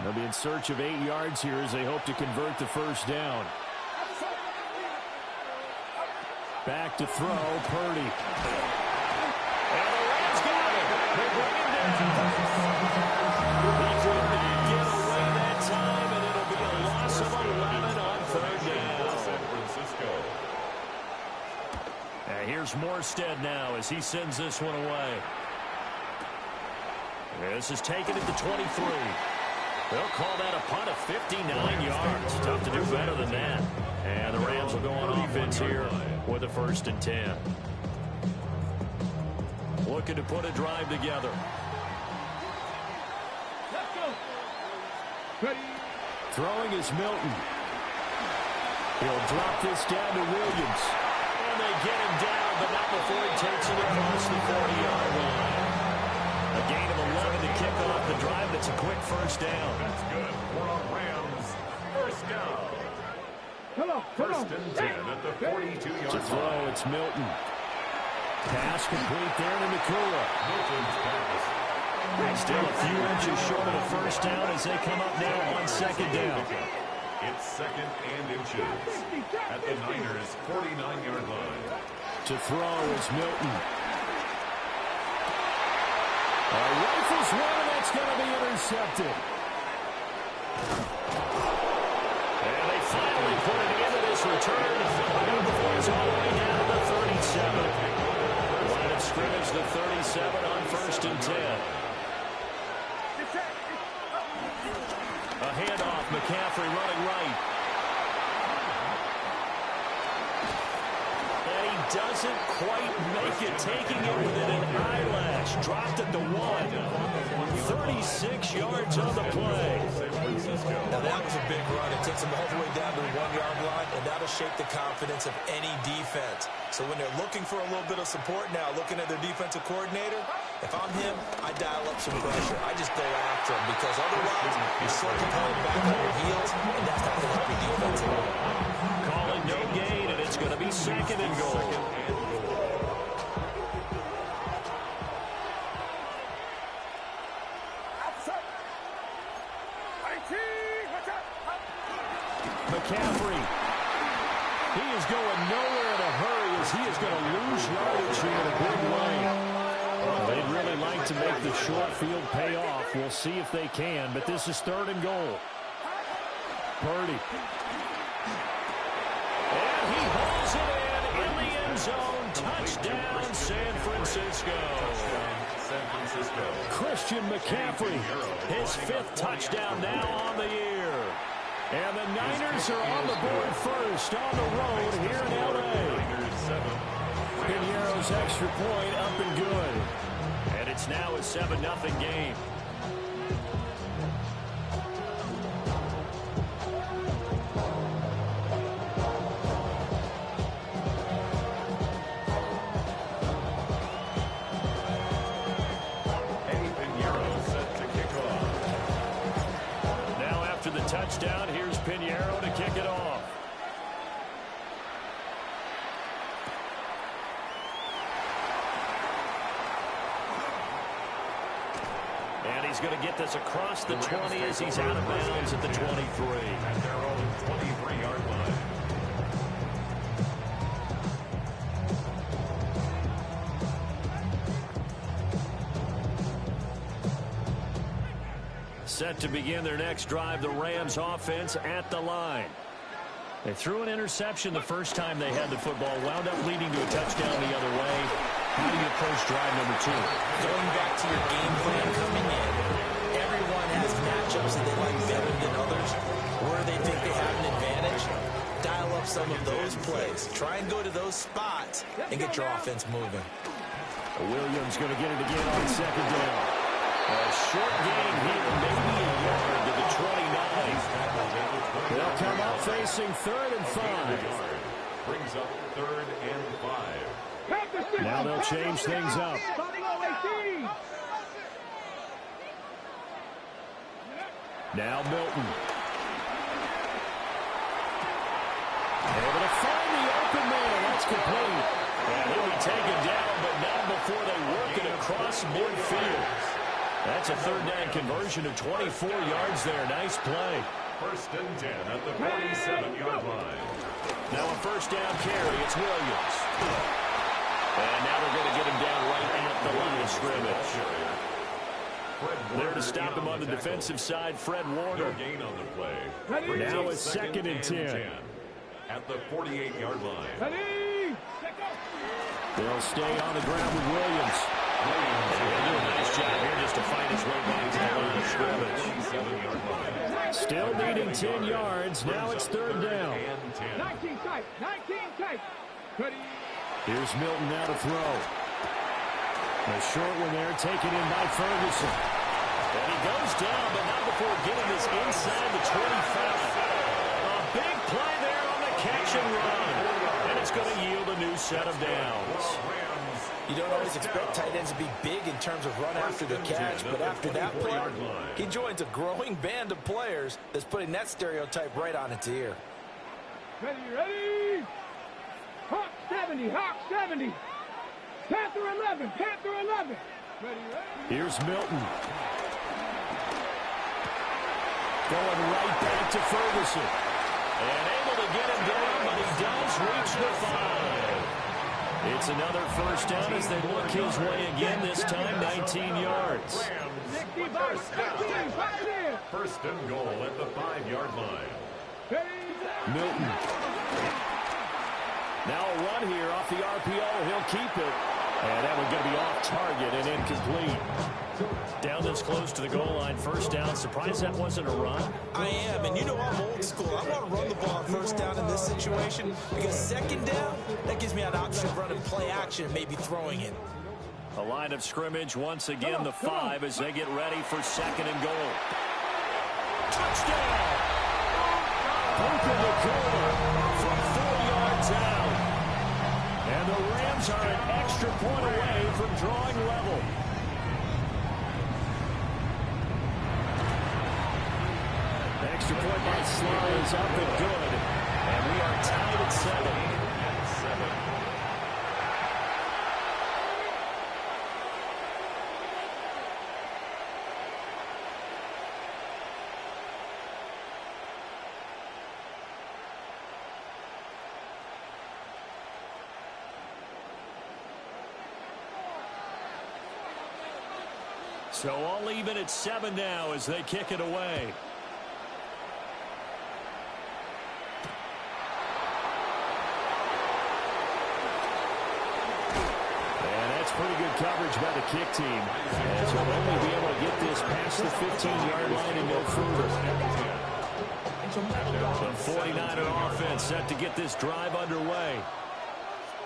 They'll be in search of 8 yards here as they hope to convert the first down. Back to throw, Purdy. And the Rams got it. They bring him down. He could not get away that time, and it'll be a loss of 11 on 3rd down.
San Francisco.
Here's Morstead now as he sends this one away. This is taken at the 23. They'll call that a punt of 59 yards. Tough to do better than that. And the Rams will go on offense here with a 1st and 10. Looking to put a drive together.
Let's go. Ready.
Throwing is Milton. He'll drop this down to Williams. And they get him down, but not before he takes it across the 40-yard line. A gain of 11 to kick off the drive. That's a quick first down.
That's good for a Rams first down. First and 10 at the 42-yard
To throw,
line.
it's Milton. Pass complete there to Nakua.
Milton's pass.
Still a few inches short of the first down as they come up now on second down.
It's second and inches at the Niners' 49-yard line.
To throw is Milton. Rifles one, and that's going to be intercepted. And they finally put an end to this return. Before it's all the way down to the 37. Line of scrimmage, the 37 on first and 10. A handoff, McCaffrey running right. And he doesn't quite make it, taking it within an eyelash. Dropped at the 1. 36 yards on the play.
Now that was a big run. It takes them all the way down to the 1-yard line, and that'll shake the confidence of any defense. So when they're looking for a little bit of support now, looking at their defensive coordinator, if I'm him, I dial up some pressure. I just go after him because otherwise you're so compelled back on your heels, and that's not going to help your defense at all.
Calling no gain, and it's going to be second and goal. McCaffrey. He is going nowhere in a hurry as he is going to lose yardage here in a big lane. They'd really like to make the short field pay off. We'll see if they can, but this is third and goal. Purdy. And he hauls it in the end zone. Touchdown, San Francisco. Christian McCaffrey, his 5th touchdown now on the year. And the Niners are on the board first on the road here in L.A. Piñeiro's extra point up and good. And it's now a 7-0 game. Touchdown. Here's Piñeiro to kick it off. And he's going to get this across the 20 as he's out of bounds at the 23.
At their own 23-yard line.
Set to begin their next drive, the Rams offense at the line. They threw an interception the first time they had the football, wound up leading to a touchdown the other way. How do you approach drive number 2?
Going back to your game plan coming in, everyone has matchups that they like better than others. Where they think they have an advantage, dial up some of those plays. Try and go to those spots and get your offense moving.
Williams going to get it again on second down. A short gain here, maybe a yard to the 29. They'll come up facing 3rd and 5.
Brings up 3rd and 5.
Now they'll change things up. Now Milton. Able to find the open man. That's complete. And he'll be taken down, but not before they work it across midfield. That's a 3rd down conversion of 24 yards there. Nice play.
First and 10 at the 47-yard line.
Now a first down carry. It's Williams. And now they're going to get him down right at the line of scrimmage. There to stop him on the defensive side, Fred Warner.
Gain on the play.
Now it's 2nd and 10.
At the 48-yard line.
They'll stay on the ground with Williams. He'll do a nice job here just to find his way back to the line of scrimmage. Still needing 10 yards. Now it's 3rd down.
19 tight.
Here's Milton now to throw. A short one there taken in by Ferguson. And he goes down, but not before getting this inside the 25. A big play there on the catch and run. And it's going to yield a new set of downs.
You don't always expect tight ends to be big in terms of run after the catch, but after that play, he joins a growing band of players that's putting that stereotype right on its ear.
Ready. Hawk 70, Hawk 70. Panther 11, Panther 11. Ready.
Here's Milton. Going right back to Ferguson. And able to get him down, but he does reach the 5. It's another first down as they look his way again, this time 19 yards.
First and goal at the 5-yard line.
Milton. Now a run here off the RPO. He'll keep it. And that one's going to be off target and incomplete. Down this close to the goal line, first down. Surprised that wasn't a run?
I am, and you know I'm old school. I want to run the ball first down in this situation because second down, that gives me an option of running play action, maybe throwing it.
A line of scrimmage once again, the 5 as they get ready for second and goal. Touchdown! Open the corner from 4 yards out. And the Rams are an extra point away from drawing level. Extra point by Sly is up and good. And we are tied at 7. So all even at 7 now as they kick it away. And that's pretty good coverage by the kick team. As we'll only be able to get this past the 15-yard line and no further. The 49er offense set to get this drive underway.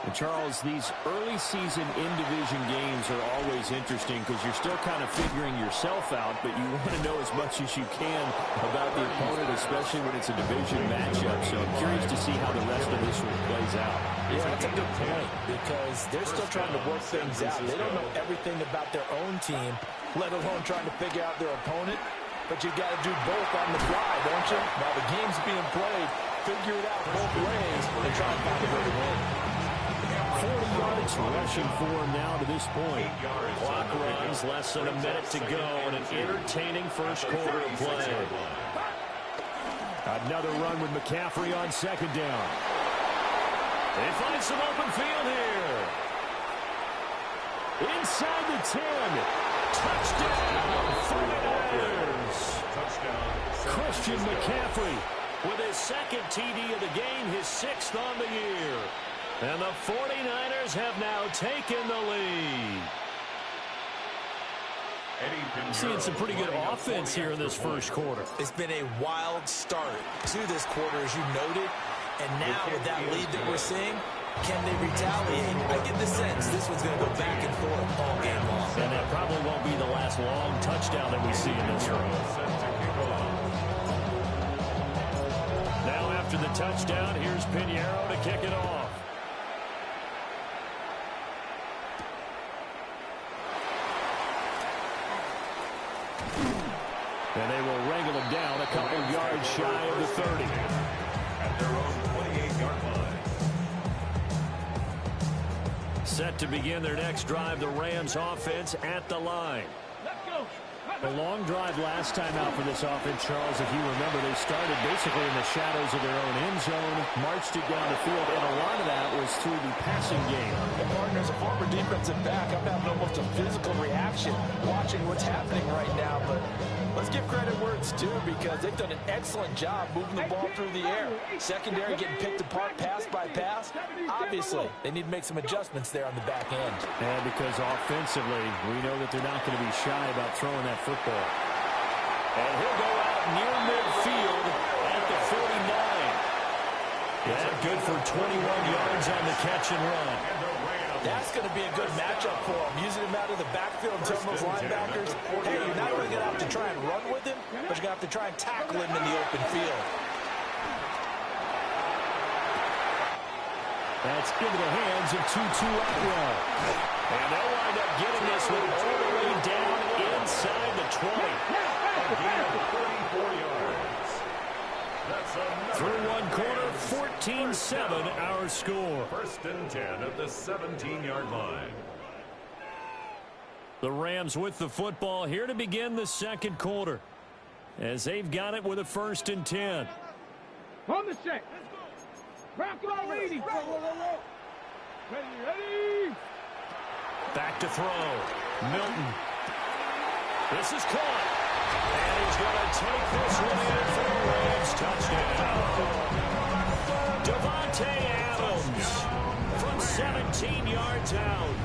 And Charles, these early season in-division games are always interesting because you're still kind of figuring yourself out, but you want to know as much as you can about the opponent, especially when it's a division matchup. So I'm curious to see how the rest of this one plays out.
Yeah, that's a good point because they're still trying to work things out. They don't know everything about their own team, let alone trying to figure out their opponent. But you got to do both on the fly, don't you? While the game's being played, figure it out both ways and try to find a way to win.
40 yards rushing for him now to this point. Clock runs, less than a minute to go, and an entertaining first quarter of play. Another run with McCaffrey on second down. They find some open field here. Inside the 10. Touchdown, 49ers. Christian McCaffrey with his second TD of the game, his 6th on the year. And the 49ers have now taken the lead. Seeing some pretty good offense here in this first quarter.
It's been a wild start to this quarter, as you noted. And now with that lead that we're seeing, can they retaliate? I get the sense this one's going to go back and forth all game long.
And that probably won't be the last long touchdown that we see in this one. Now after the touchdown, here's Pinheiro to kick it off. And they will wrangle him down a couple yards shy of the 30.
At their own 28-yard line.
Set to begin their next drive, the Rams offense at the line. A long drive last time out for this offense, Charles. If you remember, they started basically in the shadows of their own end zone, marched it down the field, and a lot of that was through the passing game.
The partner's a former defensive back. I'm having almost a physical reaction watching what's happening right now, but let's give credit where it's due because they've done an excellent job moving the ball through the air. Secondary getting picked apart pass by pass. Obviously, they need to make some adjustments there on the back end.
And because offensively, we know that they're not going to be shy about throwing that football. And he'll go out near midfield at the 49. Yeah, good for 21 yards on the catch and run.
That's going to be a good matchup for him. Using him out of the backfield, telling those linebackers, hey, you're not only going to have to try and run with him, but you're going to have to try and tackle him in the open field.
That's into the hands of Tutu Atwell. And they'll wind up getting this one all the way down inside the 20.
A gain of 34 yards.
Through one quarter, 14-7 our score.
First and 10 at the 17-yard line.
The Rams with the football here to begin the second quarter, as they've got it with a 1st and 10.
On the check. Back on ready. Ready.
Back to throw. Milton. This is caught. And he's going to take this one in for the Rams. Touchdown. Davante Adams from 17 yards out.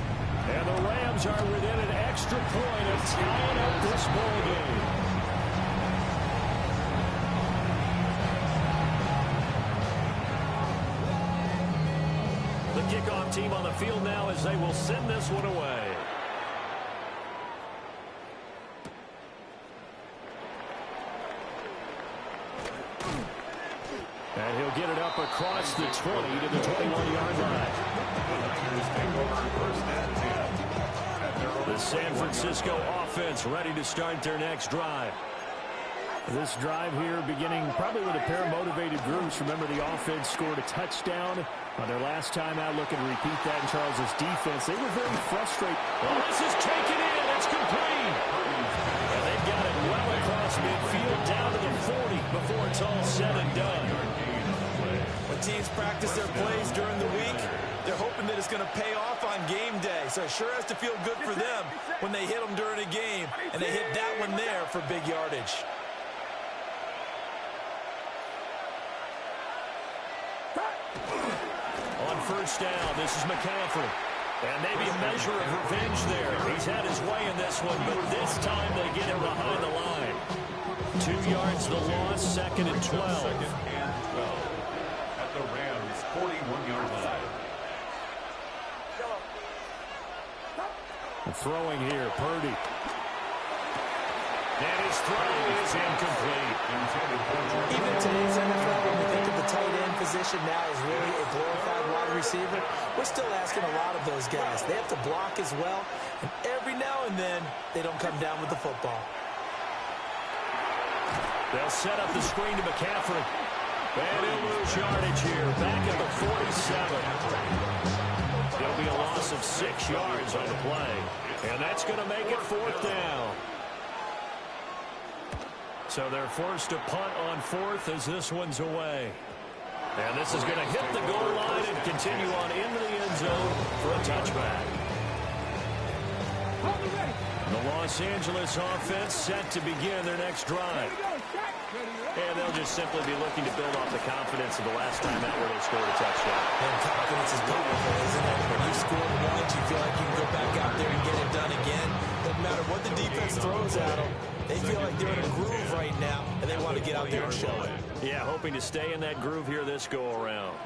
And the Rams are within an extra point of tying up this ball game. The kickoff team on the field now as they will send this one away. And he'll get it up across the 20 to the 21-yard line. The San Francisco offense ready to start their next drive. This drive here beginning probably with a pair of motivated groups. Remember, the offense scored a touchdown on their last time out. Looking to repeat that in Charles' defense. They were very frustrated. Oh, this is taken in. It's complete. And they've got it well across midfield down to the 40 before it's all said and done.
When teams practice their plays during the week, they're hoping that it's going to pay off on game day. So it sure has to feel good for them when they hit them during a game. And they hit that one there for big yardage.
On first down, this is McCaffrey. And maybe a measure of revenge there. He's had his way in this one, but this time they get him behind the line. 2 yards the loss, 2nd and 12.
At the Rams' 41-yard line.
Throwing here, Purdy. And his throw is incomplete.
Even today's NFL, when we think of the tight end position now as really a glorified wide receiver, we're still asking a lot of those guys. They have to block as well, and every now and then, they don't come down with the football.
They'll set up the screen to McCaffrey. And he'll lose yardage here, back at the 47. There'll be a loss of 6 yards on the play. And that's going to make it 4th down. So they're forced to punt on 4th as this one's away. And this is going to hit the goal line and continue on into the end zone for a touchback. The Los Angeles offense set to begin their next drive. And they'll just simply be looking to build off the confidence of the last time out where they scored a touchdown.
And confidence is powerful, isn't it? When you score once, you feel like you can go back out there and get it done again. Doesn't matter what the defense throws at them. They feel like they're in a groove right now, and they want to get out there and show it.
Yeah, hoping to stay in that groove here this go-around.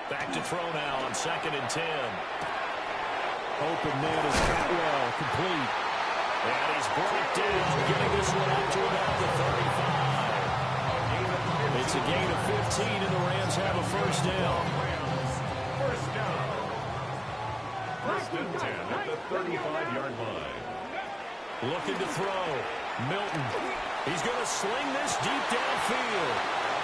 Back to throw now on 2nd and 10. Open man is Cotwell, complete. And he's brought down, getting this one up to about the 35. It's a gain of 15, and the Rams have a first down.
First and 10 at the 35-yard line.
Looking to throw. Milton. He's going to sling this deep downfield.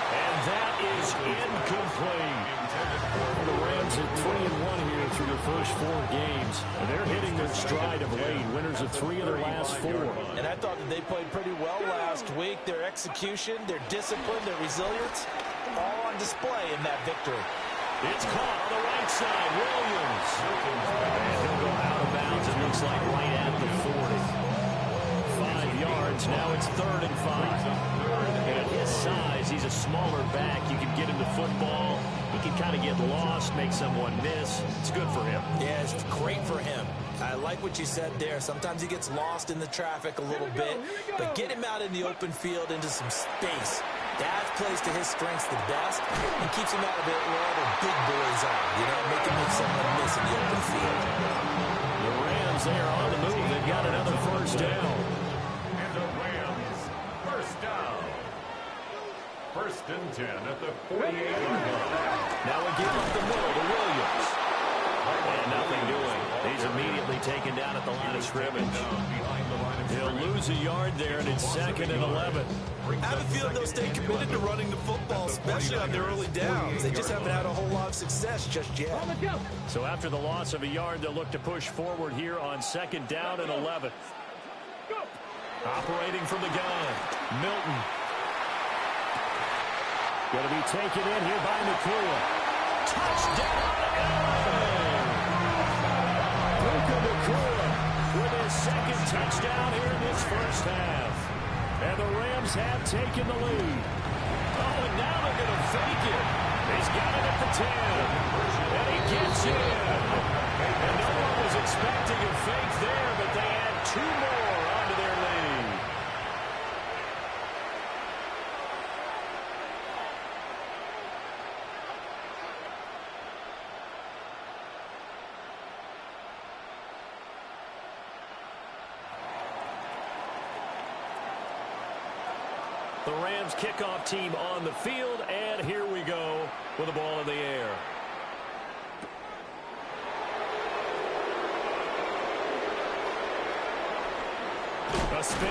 And that is incomplete. The Rams at 3-1 here through their first 4 games. And they're hitting their stride of late. Winners of 3 of their last 4.
And I thought that they played pretty well last week. Their execution, their discipline, their resilience, all on display in that victory.
It's caught on the right side. Williams. And he'll go out of bounds. It looks like right at the 40. 5 yards. Now it's 3rd and 5. And at his size, he's a smaller back. You can get him the football. He can kind of get lost, make someone miss. It's good for him.
Yeah, it's great for him. I like what you said there. Sometimes he gets lost in the traffic a little bit, but get him out in the open field into some space. That plays to his strengths the best and keeps him out of it where all the big boys are. You know, make him make someone miss in the open field.
The Rams, they are on the move. They've got another first down.
And the Rams, first down. First and 10 at the 48-yard line.
Now we give up the middle to Williams. And nothing doing. He's immediately taken down at the line of scrimmage.
Behind the line of
He'll lose a yard there, and it's 2nd and 11.
I have a feeling they'll stay committed to running the football, especially on their early downs. They just haven't had a whole lot of success just yet.
So after the loss of a yard, they'll look to push forward here on 2nd down and 11. Operating from the gun, Milton. Going to be taken in here by Nacua. Touchdown, LA! Puka Nacua with his 2nd touchdown here in this first half. And the Rams have taken the lead. Oh, and now they're going to fake it. He's got it at the 10. And he gets in. And no one was expecting a fake there, but they add 2 more onto their lead. The Rams kickoff team on the field, and here we go with the ball in the air. A spin.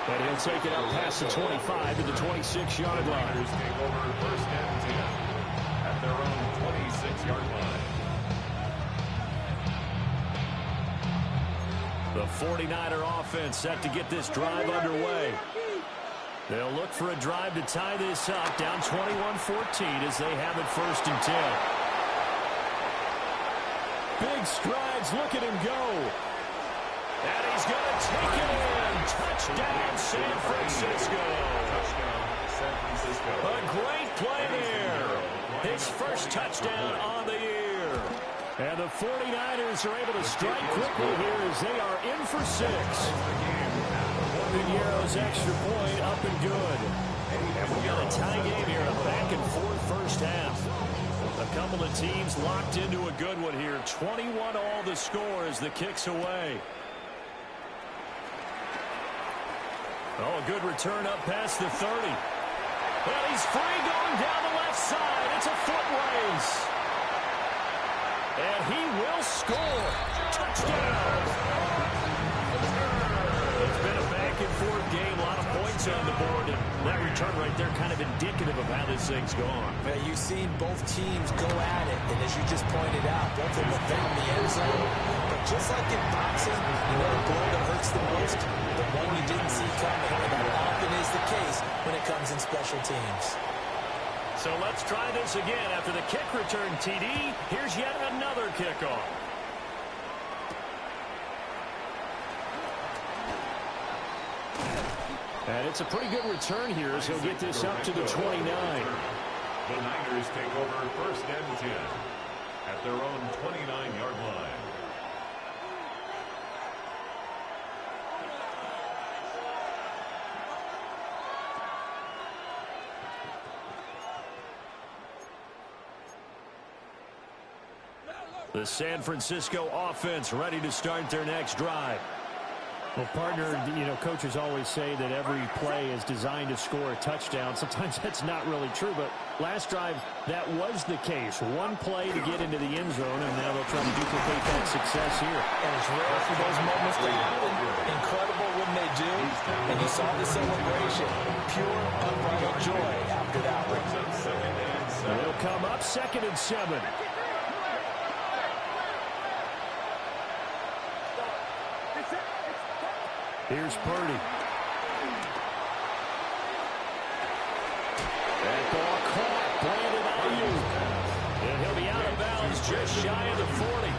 And he'll take it out past the 25 to the 26-yard line.
Take over 1st and 10 at their own 26-yard line.
The 49er offense set to get this drive underway. They'll look for a drive to tie this up, down 21-14 as they have it 1st and 10. Big strides, look at him go. And he's going to take it in. Touchdown, San Francisco.
Touchdown, San Francisco.
A great play there. His first touchdown on the year. And the 49ers are able to strike quickly here as they are in for 6. Piñeiro's extra point up and good. And we got a tie game here, a back-and-forth first half. A couple of teams locked into a good one here. 21 all the score as the kick's away. Oh, a good return up past the 30. Well, he's free going down the left side. It's a foot race. And he will score. Touchdown. It's been a back-and-forth game, a lot of points on the board, and that return right there kind of indicative of how this thing's gone.
Well, you've seen both teams go at it, and as you just pointed out, both of them have found the end zone. But just like in boxing, you know the blow that hurts the most, the one you didn't see coming, and that often is the case when it comes in special teams.
So let's try this again. After the kick return, TD, here's yet another kickoff. And it's a pretty good return here as he'll get this up to the 29.
The Niners take over 1st and 10 at their own 29-yard line.
The San Francisco offense ready to start their next drive.
Well, partner, you know, coaches always say that every play is designed to score a touchdown. Sometimes that's not really true, but last drive, that was the case. One play to get into the end zone, and now they'll try to duplicate that success here.
And it's rare for those moments to happen. Incredible when they do. And you saw the celebration. Pure, unbridled joy after that one.
They'll come up 2nd and 7. Here's Purdy. That ball caught. Brandon Ayuk. And he'll be out of bounds just shy of the 40.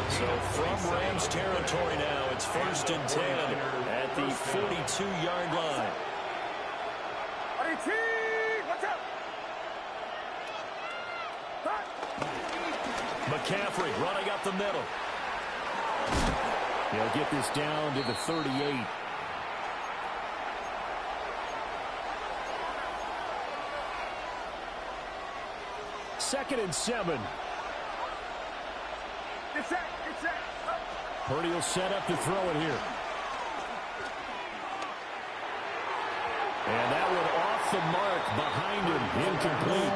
So from Rams territory now, it's 1st and 10 at the 42-yard line. McCaffrey running up the middle. They'll get this down to the 38. Second and 7. Purdy will set up to throw it here. And that one off the mark behind him. Incomplete.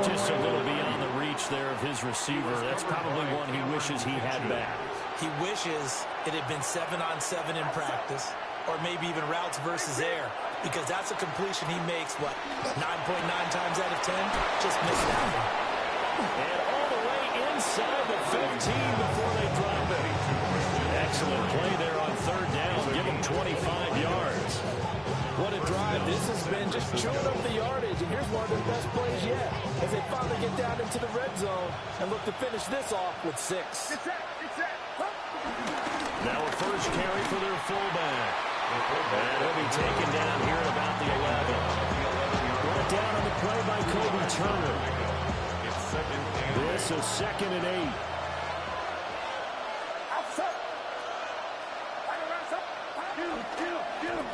Just a little beyond the reach there of his receiver. That's probably one he wishes he had back.
He wishes it had been 7-on-7 in practice, or maybe even routes versus air, because that's a completion he makes, 9.9 times out of 10? Just missed that one.
And all the way inside the 15 before they drop it. Excellent play there on third down. Give him 25 yards.
What a drive this has been, just chewing up the yardage. And here's one of their best plays yet, as they finally get down into the red zone and look to finish this off with 6.
Now a first carry for their fullback. And he'll be taken down here at about the 11. Brought down on the play by Kobe Turner. This is 2nd and 8.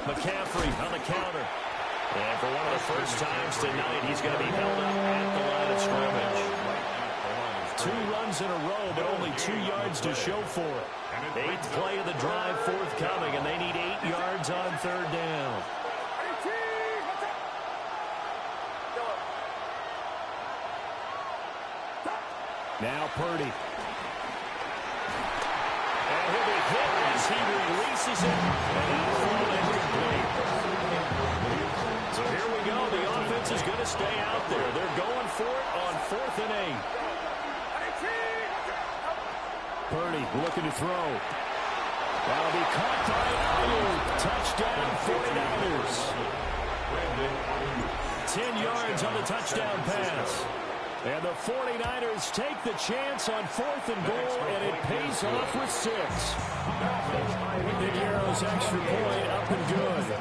McCaffrey on the counter. And for one of the first times tonight, he's going to be held up at the line of scrimmage. 2 runs in a row, but only 2 yards to show for it. 8th play of the drive forthcoming, and they need 8 yards on third down.
Now Purdy.
And he'll be hit as he releases it. So here we go. The offense is going to stay out there. They're going for it on 4th and 8.
Purdy looking to throw. That'll be caught by Ayuk. Touchdown 49ers. 10 yards on the touchdown pass. And the 49ers take the chance on 4th and goal, and it pays off with 6. Figueroa's extra point up and good.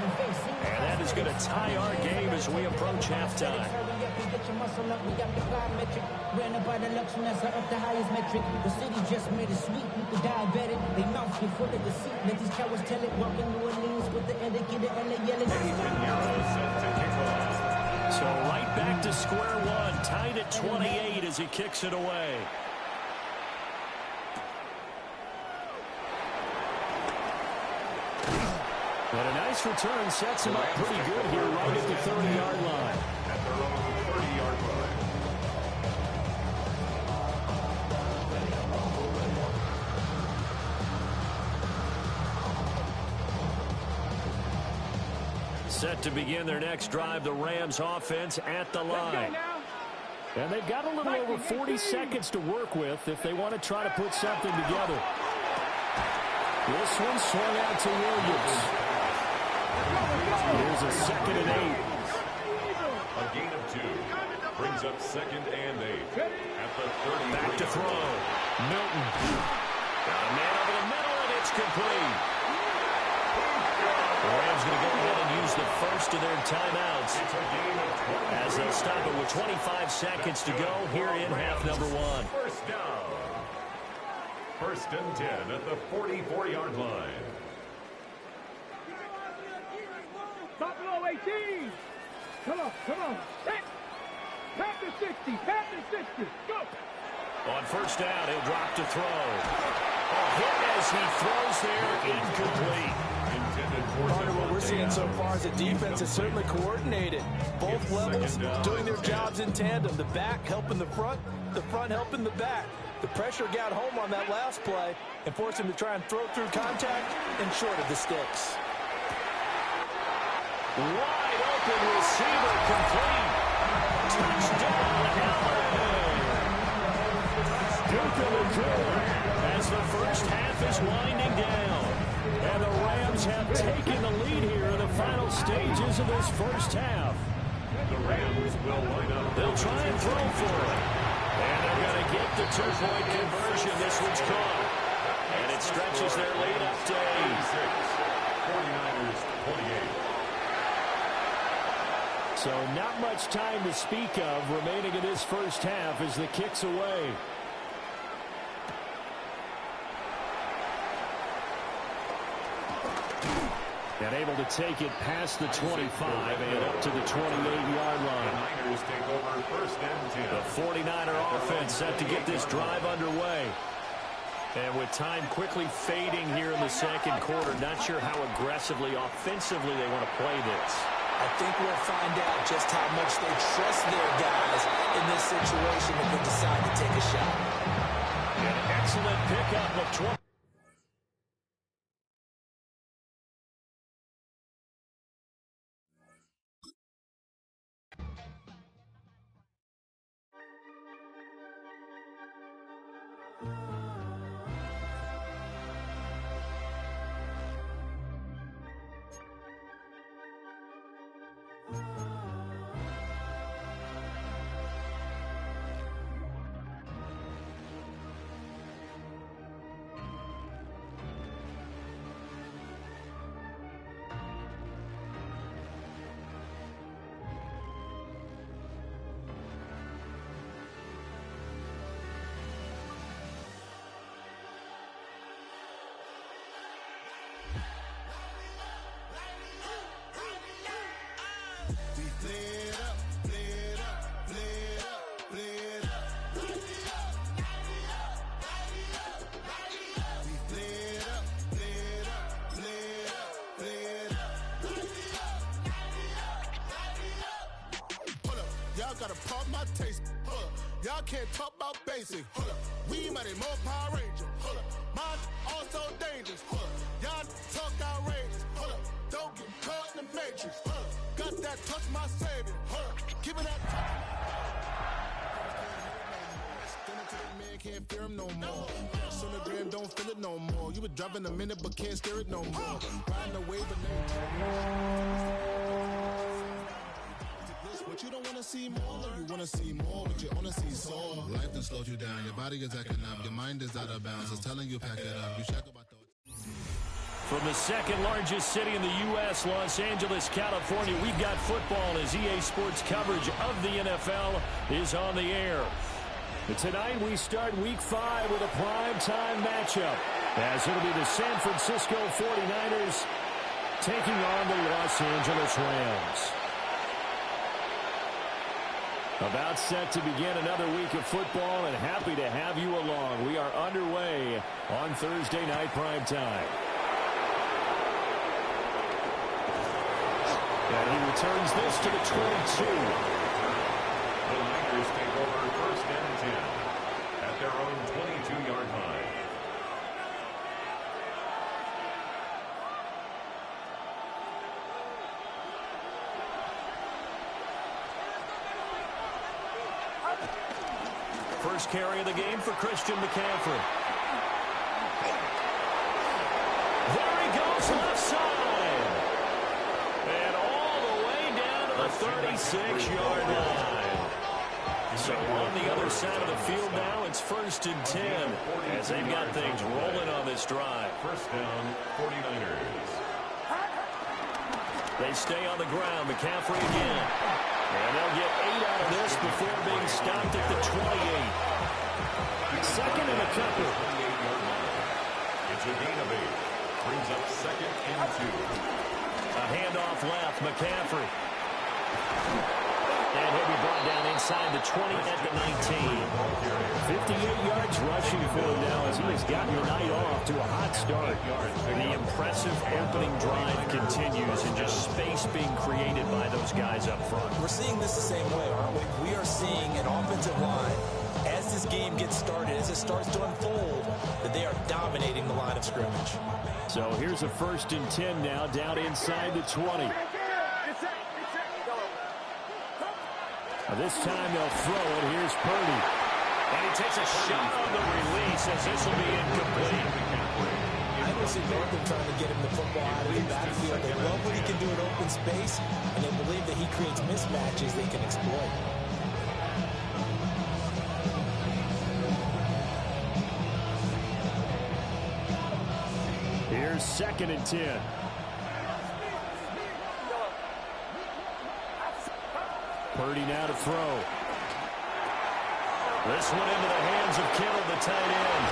And that is going to tie our game as we approach halftime.
Ran about the luxuries up the highest metric. The city just made it sweet. People diabetic. They mouth get full of deceit. Let these cowards tell it. Walking New Orleans with the etiquette. LA yelling.
So right back to square one. Tied at 28 as he kicks it away.
And a nice return sets him up pretty good here right at the 30-yard line.
At their own 30-yard line.
Set to begin their next drive, the Rams offense at the line.
And they've got a little over 40 seconds to work with if they want to try to put something together. This one swung out to Williams. Here's a 2nd and 8.
A gain of 2. Brings up 2nd and 8. At the 30.
Back to throw. Milton. Got a man over the middle, and it's complete. The Rams going to go ahead and use the first of their timeouts as they'll stop it with 25 seconds to go here in half number 1.
First down. 1st and 10 at the 44-yard line.
Top below 18. Come on. Pass to 60. Go.
On first down, he'll drop to throw. A hit as he throws there, incomplete.
Part of what we're seeing so far is the defense is certainly coordinated. Both levels doing their jobs in tandem. The back helping the front helping the back. The pressure got home on that last play and forced him to try and throw through contact and short of the sticks.
Wide open receiver complete. Touchdown, as the first half is winding down. And the Rams have taken the lead here in the final stages of this first half.
The Rams will line up.
They'll try and throw for it. And they're going to get the 2-point conversion. This one's caught. And it stretches their lead up to 8.
49ers 28.
So not much time to speak of remaining in this first half as the kick's away. And able to take it past the 25 and up to the 28-yard line.
Niners take over 1st and 10.
The 49er offense set to get this drive underway. And with time quickly fading here in the second quarter, not sure how aggressively, offensively they want to play this.
I think we'll find out just how much they trust their guys in this situation if they decide to take a shot.
An excellent pickup of 20.
tryna pop my taste. Hold up. Y'all can't talk about basic. Hold up. We mighty more Power Ranger. Hold up. Mine also dangerous. Hold up. Y'all talk outrageous. Hold up. Don't get caught in the matrix. Hold up. Got that touch my savior. Hold up. Give it that touch. Man can't fear him no more. Sonogram don't feel it no more. You been driving a minute but can't steer it no more. Riding away but what you don't wanna see more, you wanna see more, but you wanna see soul. Life done slowed you down, your body is acting up, your mind is out of bounds. It's telling you pack it up. You shack about thoughts.
From the second largest city in the U.S., Los Angeles, California, we've got football as EA Sports coverage of the NFL is on the air. But tonight we start Week 5 with a primetime matchup, as it'll be the San Francisco 49ers taking on the Los Angeles Rams. About set to begin another week of football, and happy to have you along. We are underway on Thursday night primetime. And he returns this to the 22.
The Niners take over 1st and 10 at their own 22-yard line.
First carry of the game for Christian McCaffrey. There he goes, left side. And all the way down to the 36-yard line. So on the other side of the field now, it's 1st and 10 as they've got things rolling on this drive.
First down, 49ers.
They stay on the ground. McCaffrey again. And they'll get 8 out of this before being stopped at the 28. Second and a couple.
It's a gain of 8. Brings up 2nd and 2.
A handoff left. McCaffrey. And he'll be brought down inside the 20 at the 19. 58 yards rushing for him now as he has gotten the night off to a hot start. The impressive opening drive continues and just space being created by those guys up front.
We're seeing this the same way, aren't we? We are seeing an offensive line, as this game gets started, as it starts to unfold, that they are dominating the line of scrimmage.
So here's a 1st and 10 now down inside the 20. This time they'll throw it. Here's Purdy. And he takes a shot on the release as this will be incomplete.
I don't see Northam trying to get him the football out of the backfield. They love what he can do in open space, and they believe that he creates mismatches they can exploit.
Here's 2nd and 10. Purdy now to throw. This one into the hands of Kittle, the tight end.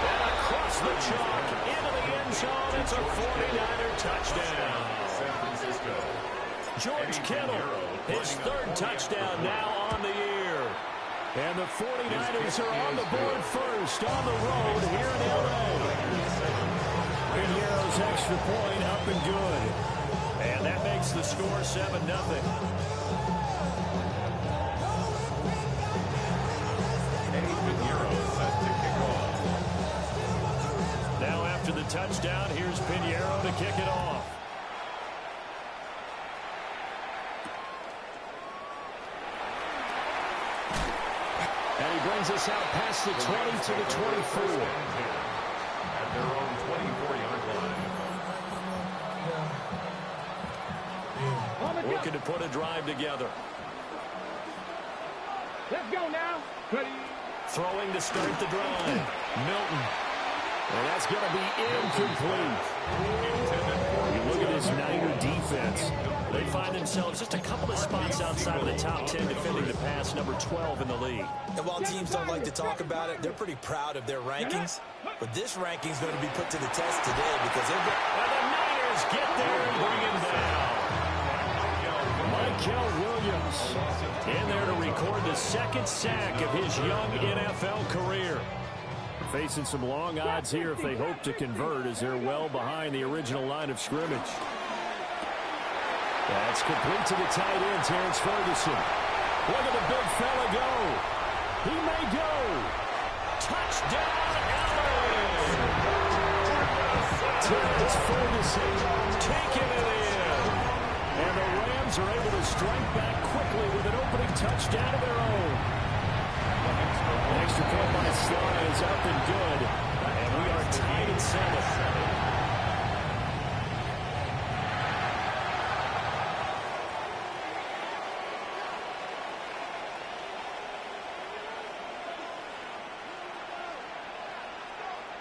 And across the chalk, into the end zone. It's a 49er touchdown.
San Francisco.
George Kittle, his 3rd touchdown now on the year. And the 49ers are on the board first on the road here in L.A. Pinheiro's extra point up and good. And that makes the score 7-0. Now after the touchdown, here's Pinheiro to kick it off. And he brings us out past the 20 to the 24.
At their own 24-yard line.
Looking to put a drive together.
Let's go now. Ready.
Throwing to start the drive. Milton. And that's going to be incomplete. You look at this Niner defense. They find themselves just a couple of spots outside of the top 10 defending the pass, number 12 in the league.
And while teams don't like to talk about it, they're pretty proud of their rankings. But this ranking is going to be put to the test today because they're going to...
And the Niners get there and bring him down. Mykel Williams in there to record the 2nd sack of his young NFL career. Facing some long odds here if they hope to convert as they're well behind the original line of scrimmage. That's complete to the tight end, Terrence Ferguson. Look at the big fella go. He may go. Touchdown, Ellis! Terrence Ferguson taking it in. And the Rams are able to strike back quickly with an opening touchdown of their own. An extra point by Sly is up and good. And we are tied at 7.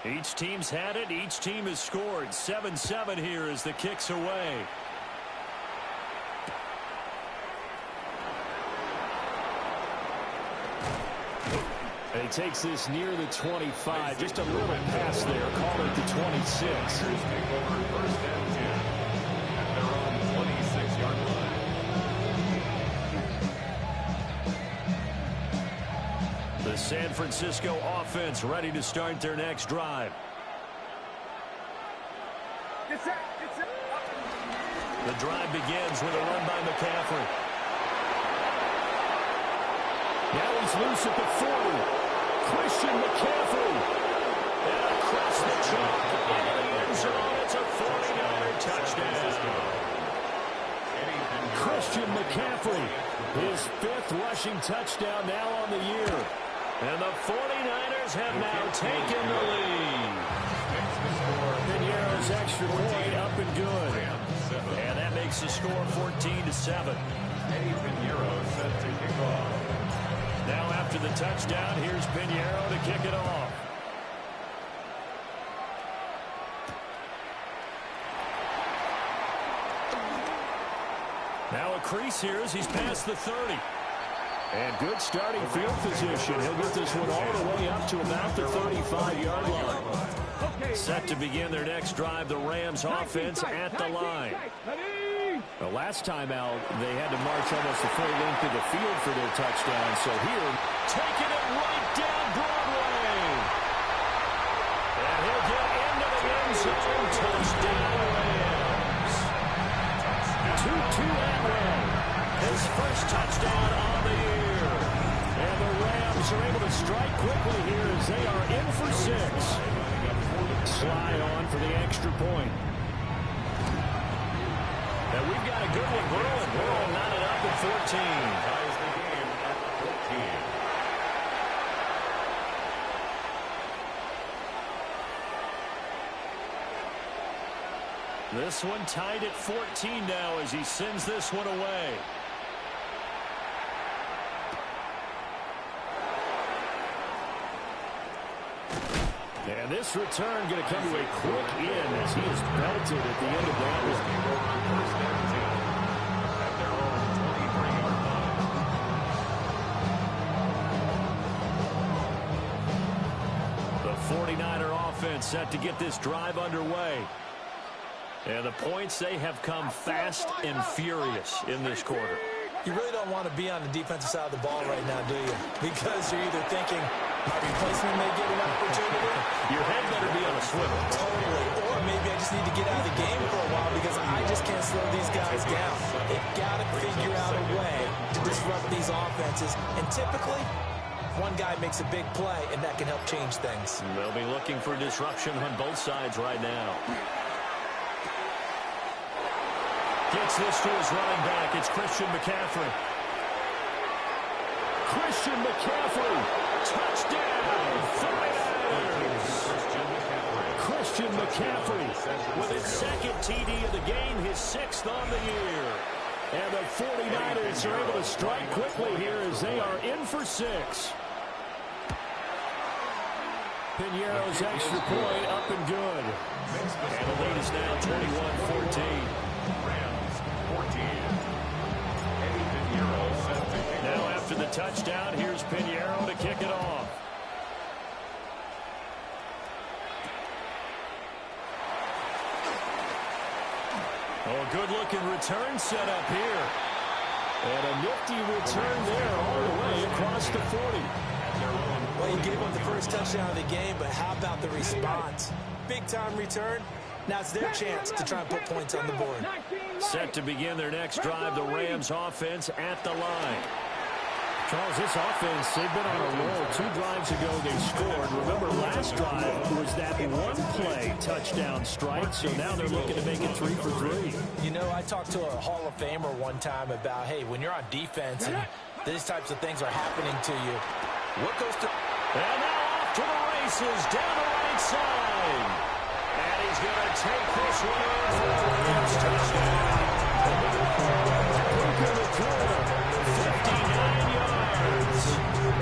Each team's had it. Each team has scored. 7-7 here as the kick's away. And he takes this near the 25. Just a little pass there. Call it the 26. First and 10 at their own 26-yard line. The San Francisco offense ready to start their next drive. The drive begins with a run by McCaffrey. Now he's loose at the 40. Christian McCaffrey. And across the chalk into the end zone. It's a 49er touchdown. Christian McCaffrey, his 5th rushing touchdown now on the year. And the 49ers have now taken the lead. Piñeiro's extra point up and good. And that makes the score 14-7. Eddie Piñeiro set to kick off. Now after the touchdown, here's Piñeiro to kick it off. Now a crease here as he's past the 30. And good starting field position. He'll get this one all the way up to about the 35-yard line. Set to begin their next drive, the Rams offense at the line. The last time out, they had to march almost the full length of the field for their touchdown. So here, taking it right down Broadway. And he'll get into the end zone. Touchdown, Rams. 2-2 Atwell. His first touchdown on the year. And the Rams are able to strike quickly here as they are in for 6. Sly on for the extra point. And we've got a good one brewing. We're all knotted up at 14. Ties the game at 14. This one tied at 14 now as he sends this one away. And this return going to come to a quick end as he is belted at the end of that one. The 49er offense set to get this drive underway. And the points, they have come fast and furious in this quarter.
You really don't want to be on the defensive side of the ball right now, do you? Because you're either thinking, my replacement may get an opportunity.
Your head better be on a swivel.
Totally. Or maybe I just need to get out of the game for a while because I just can't slow these guys down. They've got to figure out a way to disrupt these offenses. And typically, one guy makes a big play, and that can help change things.
They'll be looking for disruption on both sides right now. Gets this to his running back. It's Christian McCaffrey. Christian McCaffrey. Touchdown. Christian McCaffrey with his 2nd TD of the game, his 6th on the year. And the 49ers are able to strike quickly here as they are in for 6. Piñeiro's extra point up and good. And the lead is now 21-14. Now after the touchdown, here's Piñeiro to kick it off. Oh, a good-looking return set up here. And a nifty return there all the way across the 40.
Well, you gave up the first touchdown of the game, but how about the response? Big-time return. Now it's their chance to try and put points on the board.
Set to begin their next drive, the Rams offense at the line.
Charles, this offense, they've been on a roll. 2 drives ago they scored. Remember, last drive was that one-play touchdown strike, so now they're looking to make it 3 for 3.
You know, I talked to a Hall of Famer one time about, hey, when you're on defense and these types of things are happening to you, what goes to...
And now off to the races, down the right side. And he's going to take this one in for the Rams touchdown. Puka Nacua, 59 yards.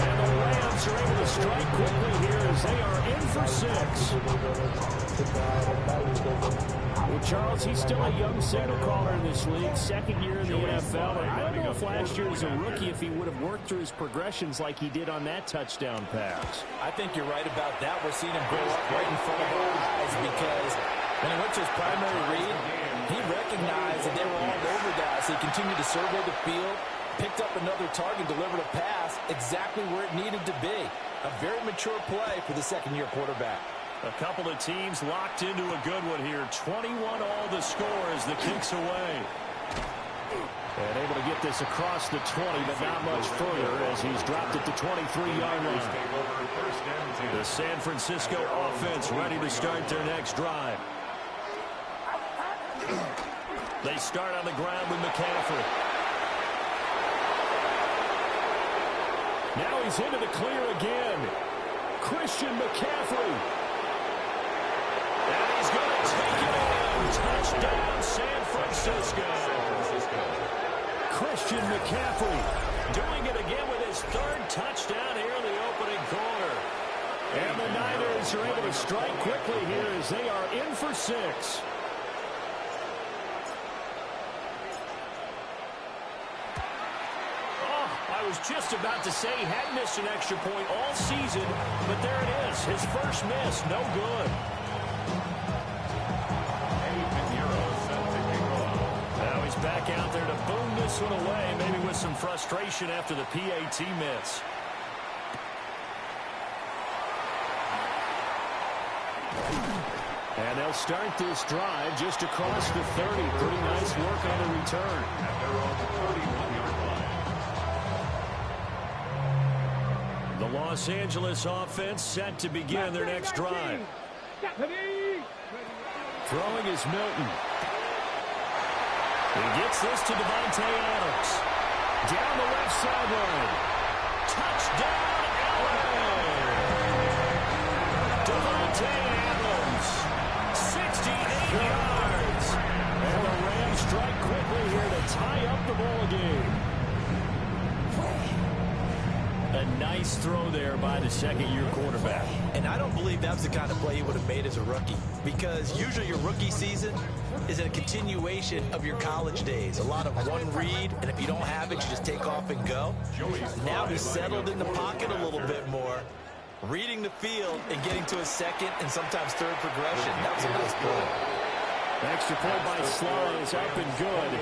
And the Rams are able to strike quickly here as they are in for 6. Well, Charles, he's still a young signal caller in this league, second year in the NFL. And I don't know if last year as a rookie, if he would have worked through his progressions like he did on that touchdown pass.
I think you're right about that. We're seeing him go up right in front of our eyes because when he went to his primary read, he recognized that they were all over that. So he continued to survey the field, picked up another target, delivered a pass exactly where it needed to be. A very mature play for the second-year quarterback.
A couple of teams locked into a good one here. 21 all the score as the kick's away.
And able to get this across the 20, but not much further as he's dropped it to 23-yard line.
The San Francisco offense ready to start their next drive. They start on the ground with McCaffrey.
Now he's into the clear again. Christian McCaffrey.
And he's going to take it in. Touchdown, San Francisco.
Christian McCaffrey
doing it again with his 3rd touchdown here in the opening quarter.
And the Niners are able to strike quickly here as they are in for 6.
I was just about to say he had missed an extra point all season, but there it is. His first miss, no good. Now he's back out there to boom this one away, maybe with some frustration after the PAT miss.
And they'll start this drive just across the 30. Pretty nice work on the return.
And they're on the 31-yard line.
The Los Angeles offense set to begin their next drive.
Throwing is Milton.
He gets this to Davante Adams.
Down the left sideline.
Touchdown, Allen! Davante Adams, 68 yards.
And the Rams strike quickly here to tie up the ball game.
A nice throw there by the second-year quarterback.
And I don't believe that's the kind of play he would have made as a rookie, because usually your rookie season is a continuation of your college days. A lot of one read, and if you don't have it, you just take off and go. Now he's settled in the pocket a little bit more, reading the field and getting to a second and sometimes third progression. That was a nice play.
Extra point by Sly is up and good.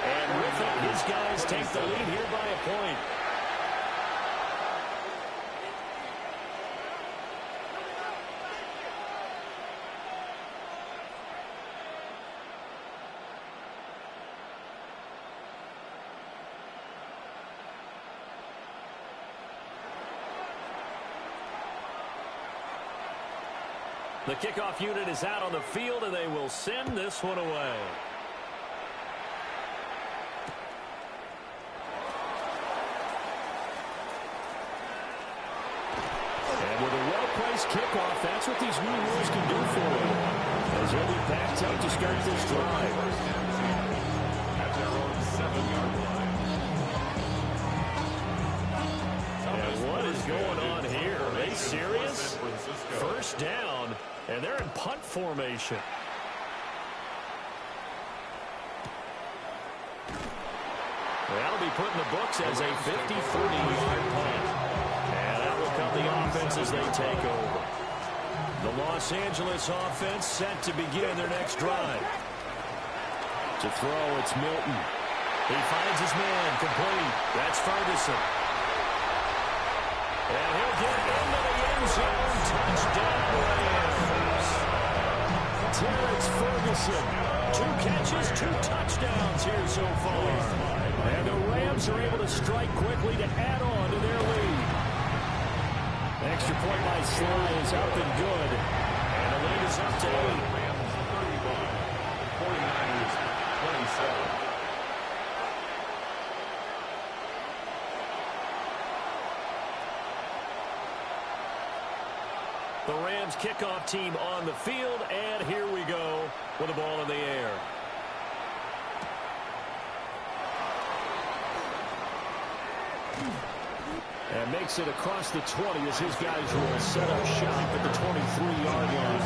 And with it, his guys take the lead here by a point. The kickoff unit is out on the field, and they will send this one away.
And with a well-placed kickoff, that's what these new rules can do for you. As they'll be packed out to start this drive.
At their own 7-yard line.
And what is going on here? Are they serious? First down, and they're in punt formation. That'll be put in the books as a 53-yard punt. And that will come the offense as they take over. The Los Angeles offense set to begin their next drive.
To throw, it's Milton.
He finds his man, complete. That's Ferguson. And he'll get into the end zone. Touchdown, Rams.
Terrence Ferguson.
2 catches, 2 touchdowns here so far. And the Rams are able to strike quickly to add on to their lead. Extra point by Sly is up and good. And the lead is up to 8.
Rams 31, 49ers 27.
The Rams kickoff team on the field, and here we go with the ball in the air. And makes it across the 20 as his guys will set up shop at the 23-yard line.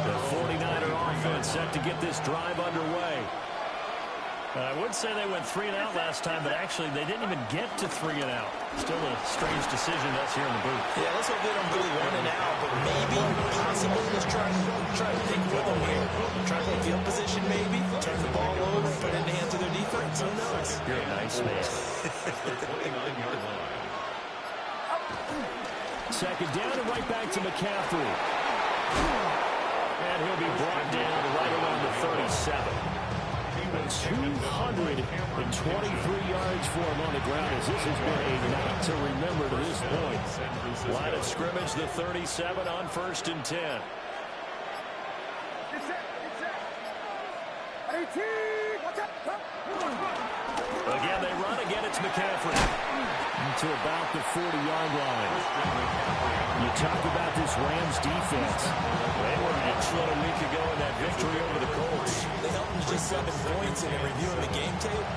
The 49er offense set to get this drive underway. I would say they went 3 and out last time, but actually they didn't even get to 3 and out. Still a strange decision to us here in the booth.
Yeah, let's hope they don't go 1 and out, but maybe, possibly, let's try to pick rhythm here. Try to play field position maybe, turn the ball over, put it in the hands of their defense. Who knows?
You're a nice man.
29-yard line.
Second down and right back to McCaffrey. And he'll be brought down right around the 37. 223 yards for him on the ground as this has been a night to remember to this point. Line of scrimmage, the 37 on 1st and 10. Again, they run. Again, it's McCaffrey. To about the 40-yard line. You talk about this Rams defense. They were excellent a week ago in that victory over the Colts.
They held them to just 7 points, and in reviewing the game tape,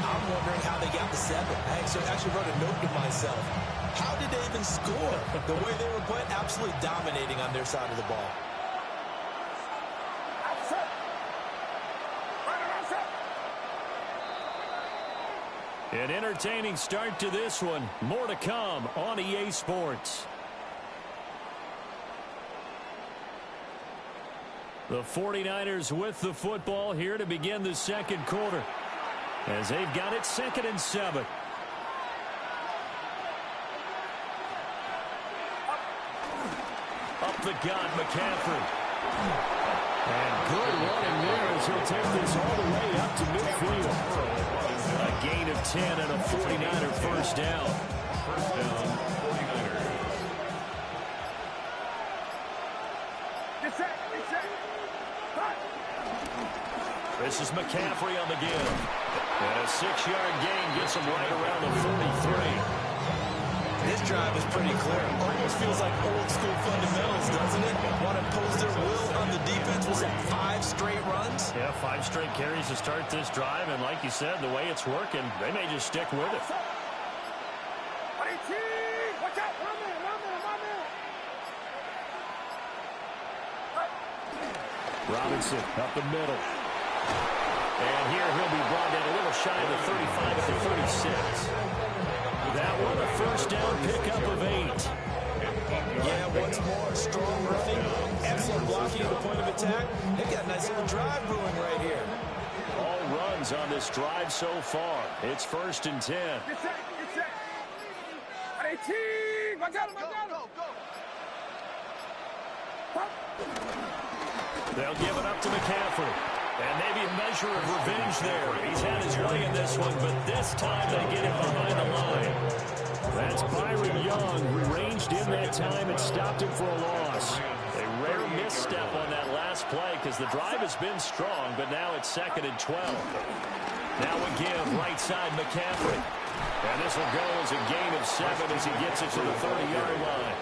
I'm wondering how they got the 7. I actually wrote a note to myself. How did they even score? The way they were playing, absolutely dominating on their side of the ball.
An entertaining start to this one. More to come on EA Sports. The 49ers with the football here to begin the second quarter, as they've got it 2nd and 7. Up the gut, McCaffrey. And good running there as he'll take this all the way up to midfield. A gain of 10 and a 49er first down.
First down, 49ers.
This is McCaffrey on the give. And a 6-yard gain gets him right around the 43.
This drive is pretty clear. Almost feels like old school fundamentals, doesn't it? Want to impose their will on the defense. Was that 5 straight runs?
Yeah, 5 straight carries to start this drive. And like you said, the way it's working, they may just stick with it. Robinson up the middle. And here he'll be brought down a little shy of the 35 at the 36. That one a first down pickup of 8.
Yeah, once more, strong running, excellent blocking at the point of attack. They've got a nice little drive brewing right here.
All runs on this drive so far. It's 1st and 10. They'll give it up to McCaffrey. And maybe a measure of revenge there. He's had his way in this one, but this time they get him behind the line. That's Byron Young, who ranged in that time and stopped him for a loss. A rare misstep on that last play because the drive has been strong, but now it's 2nd and 12. Now we give right side McCaffrey. And this will go as a gain of 7 as he gets it to the 30-yard line.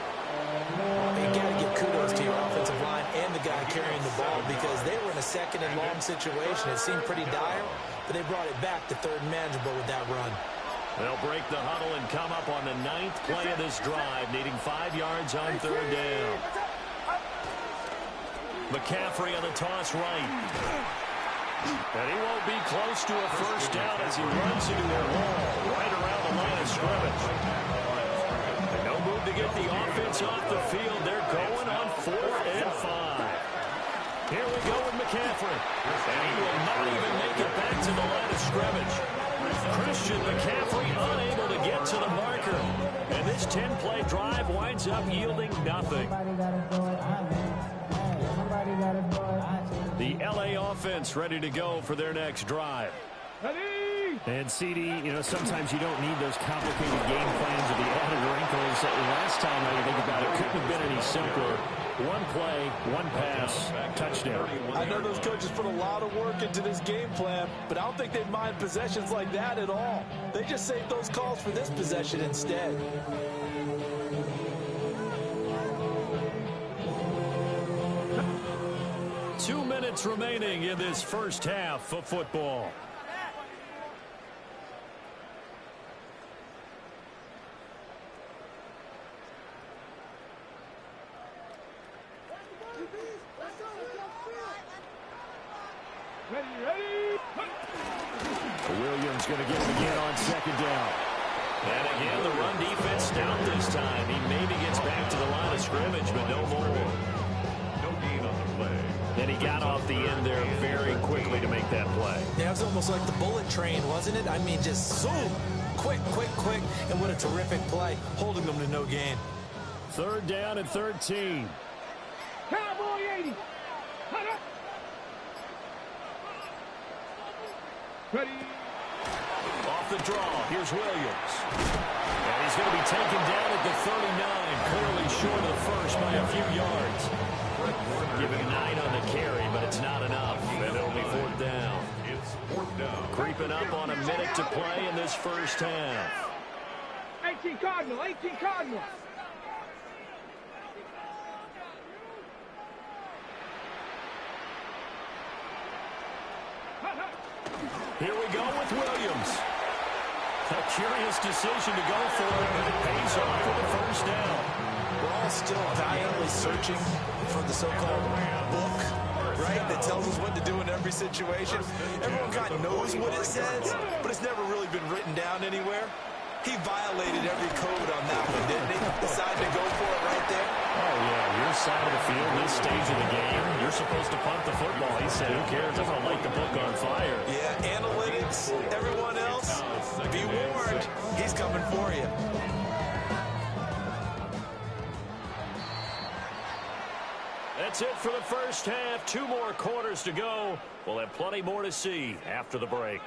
You got to give kudos to your offensive line and the guy carrying the ball because they were in a 2nd and long situation. It seemed pretty dire, but they brought it back to 3rd and manageable with that run.
They'll break the huddle and come up on the 9th play of this drive, needing 5 yards on 3rd down. McCaffrey on the toss right. And he won't be close to a first down as he runs into their wall right around the line of scrimmage. No move to get the offense off the field. They're going on 4th and 5. Here we go with McCaffrey. And he will not even make it back to the line of scrimmage. Christian McCaffrey unable to get to the marker. And this 10-play drive winds up yielding nothing.
Somebody got to do it. Somebody got to do it.
The LA offense ready to go for their next drive.
And CD, sometimes you don't need those complicated game plans or the added wrinkles. Last time I think about it, couldn't have been any simpler. One play, one pass, touchdown.
I know those coaches put a lot of work into this game plan, but I don't think they mind possessions like that at all. They just save those calls for this possession instead.
Two minutes remaining in this first half of football.
Williams going to get it again on second down.
And again, the run defense stout this time. He maybe gets back to the line of scrimmage, but no more.
No gain on the play.
And he got off the end there very quickly to make that play.
Yeah, it was almost like the bullet train, wasn't it? I mean, just zoom. Quick, quick, quick. And what a terrific play, holding them to no gain.
Third down and 13.
Cowboy 80. Ready.
Off the draw, here's Williams. And he's going to be taken down at the 39, clearly short of the first by a few yards. Give him 9 on the carry, but it's not enough, and it'll be fourth down.
It's fourth down.
Creeping up on a minute to play in this first half.
18 Cardinal, 18 Cardinal.
Here we go with Williams. A curious decision to go for it, but it pays off for the first down.
We're all still valiantly searching for the so-called book, right, that tells us what to do in every situation. Everyone kind of knows what it says, but it's never really been written down anywhere. He violated every code on that one, didn't he? Decided to go for it right there.
Oh, yeah, your side of the field, this stage of the game, you're supposed to punt the football. He said, who cares? I'm going to light the book on fire.
Yeah, analytics, everyone else, be warned, he's coming for you.
That's it for the first half. 2 more quarters to go. We'll have plenty more to see after the break.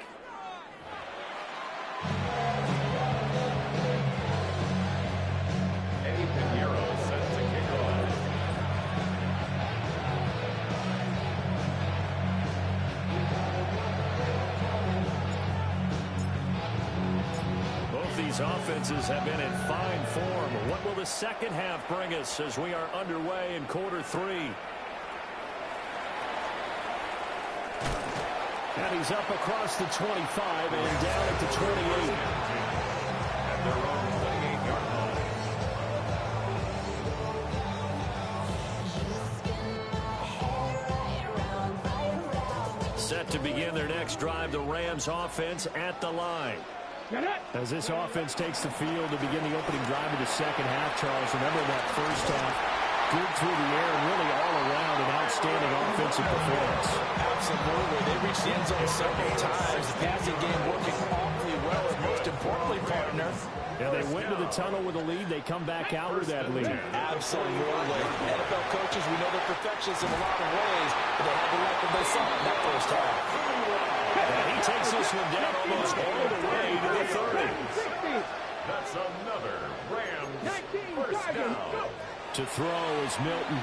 Eddie Pinheiro set to kick off.
Both these offenses have been in fine form. What will the second half bring us as we are underway in quarter 3?
And he's up across the 25 and down at the 28.
At their own 28-yard line.
Set to begin their next drive, the Rams offense at the line.
As this offense takes the field to begin the opening drive of the second half, Charles, remember that first half, good through the air and really all around an outstanding offensive performance.
Absolutely. They reached the end zone several times. The passing game working awfully well, and most importantly, partner.
Yeah, they went to the tunnel with a lead. They come back out with that lead.
Absolutely. NFL coaches, we know they're perfectionists in a lot of ways, but they had to like what they saw in that first half.
And he takes this one down almost all the way to the 30.
That's another Rams first down.
To throw is Milton.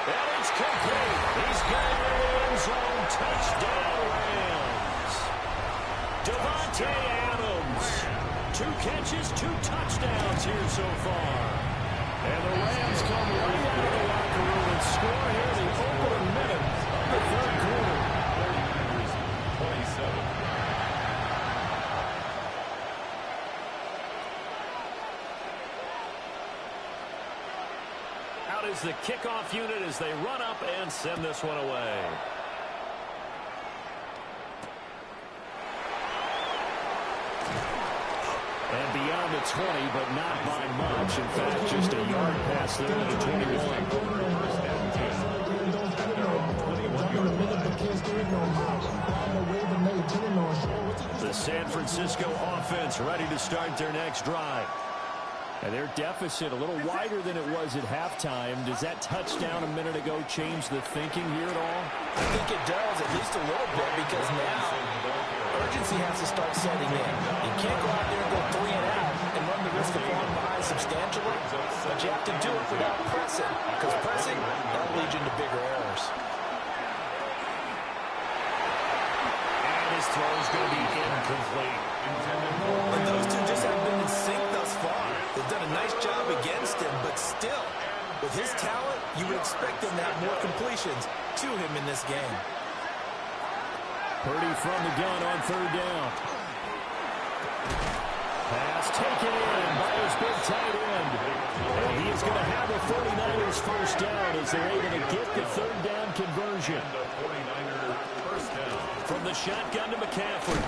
And it's complete. He's got an end zone touchdown, Rams. Devontae Adams. 2 catches, 2 touchdowns here so far. And the Rams come right out of the locker room and score here the opening minute of the third quarter.
27.
Out is the kickoff unit as they run up and send this one away.
And beyond the 20, but not by much. In fact, just a yard pass there to the 21. The San Francisco offense ready to start their next drive. And their deficit a little wider than it was at halftime. Does that touchdown a minute ago change the thinking here at all?
I think it does, at least a little bit, because now urgency has to start setting in. You can't go out there and go 3 and out and run the risk of falling behind substantially, but you have to do it without pressing, because pressing, that'll lead you into bigger errors.
And his throw is going to be incomplete.
And those two just haven't been in sync thus far. They've done a nice job against him, but still, with his talent, you would expect him to have more completions to him in this game.
Purdy from the gun on 3rd down. Pass taken in by his big tight end. And he is going to have the 49ers first down as they're able to get the 3rd down conversion. From the shotgun to McCaffrey.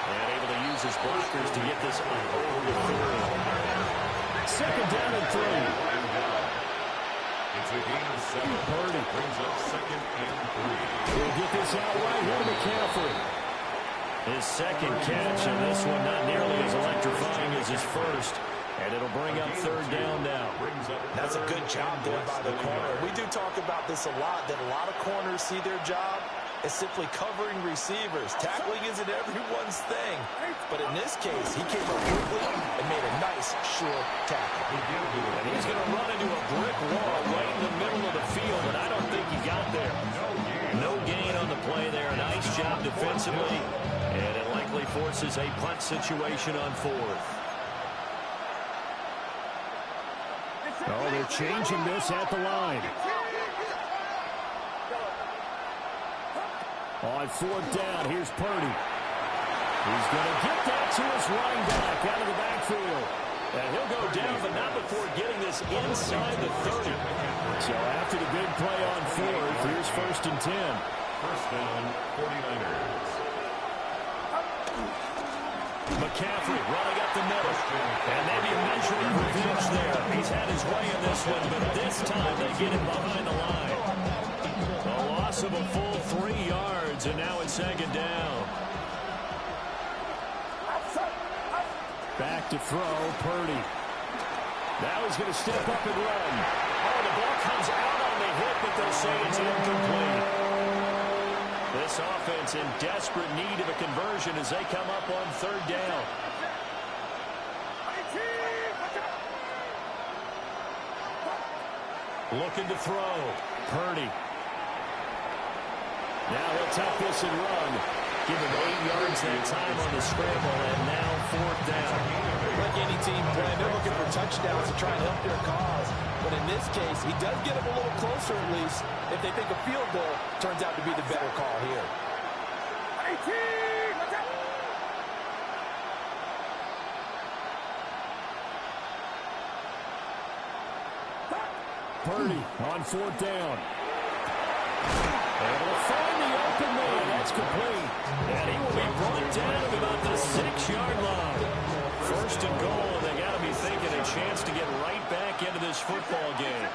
And able to use his blockers to get this over the 30. 2nd down and 3.
It's a gain of 7.
Purdy
Brings up 2nd and 3.
He'll get this out right here to McCaffrey.
His 2nd catch, and this one not nearly as electrifying as his first. And it'll bring up 3rd down now.
That's a good job there by the corner. We do talk about this a lot, that a lot of corners see their job as simply covering receivers. Tackling isn't everyone's thing. But in this case, he came up quickly and made a nice, sure tackle.
And he's going to run into a brick wall right in the middle of the field, and I don't think he got there. No gain on the play there. Nice job defensively, and it likely forces a punt situation on 4th.
Oh, they're changing this at the line. On 4th down, here's Purdy. He's going to get that to his running back out of the backfield. And he'll go down, but not before getting this inside the 30. So after the big play on 4th, here's 1st and 10.
First down, 49ers.
McCaffrey running up the middle. And maybe a measure of revenge there. He's had his way in this one, but this time they get him behind the line. A loss of a full 3 yards, and now it's 2nd down.
Back to throw, Purdy. Now he's going to step up and run.
Oh, the ball comes out on the hit, but they'll say it's incomplete. This offense in desperate need of a conversion as they come up on 3rd down. Looking to throw. Purdy.
Now he'll tuck this and run.
Give him 8 yards that time on the scramble, and now 4th down.
Like any team playing, they're looking for touchdowns to try and help their cause. But in this case, he does get them a little closer at least if they think a field goal turns out to be the better call here.
Purdy on 4th down. Able to find the open man. That's complete.
And he will be brought down at about the 6-yard line. 1st and goal, and they got to be thinking a chance to get right back into this football game.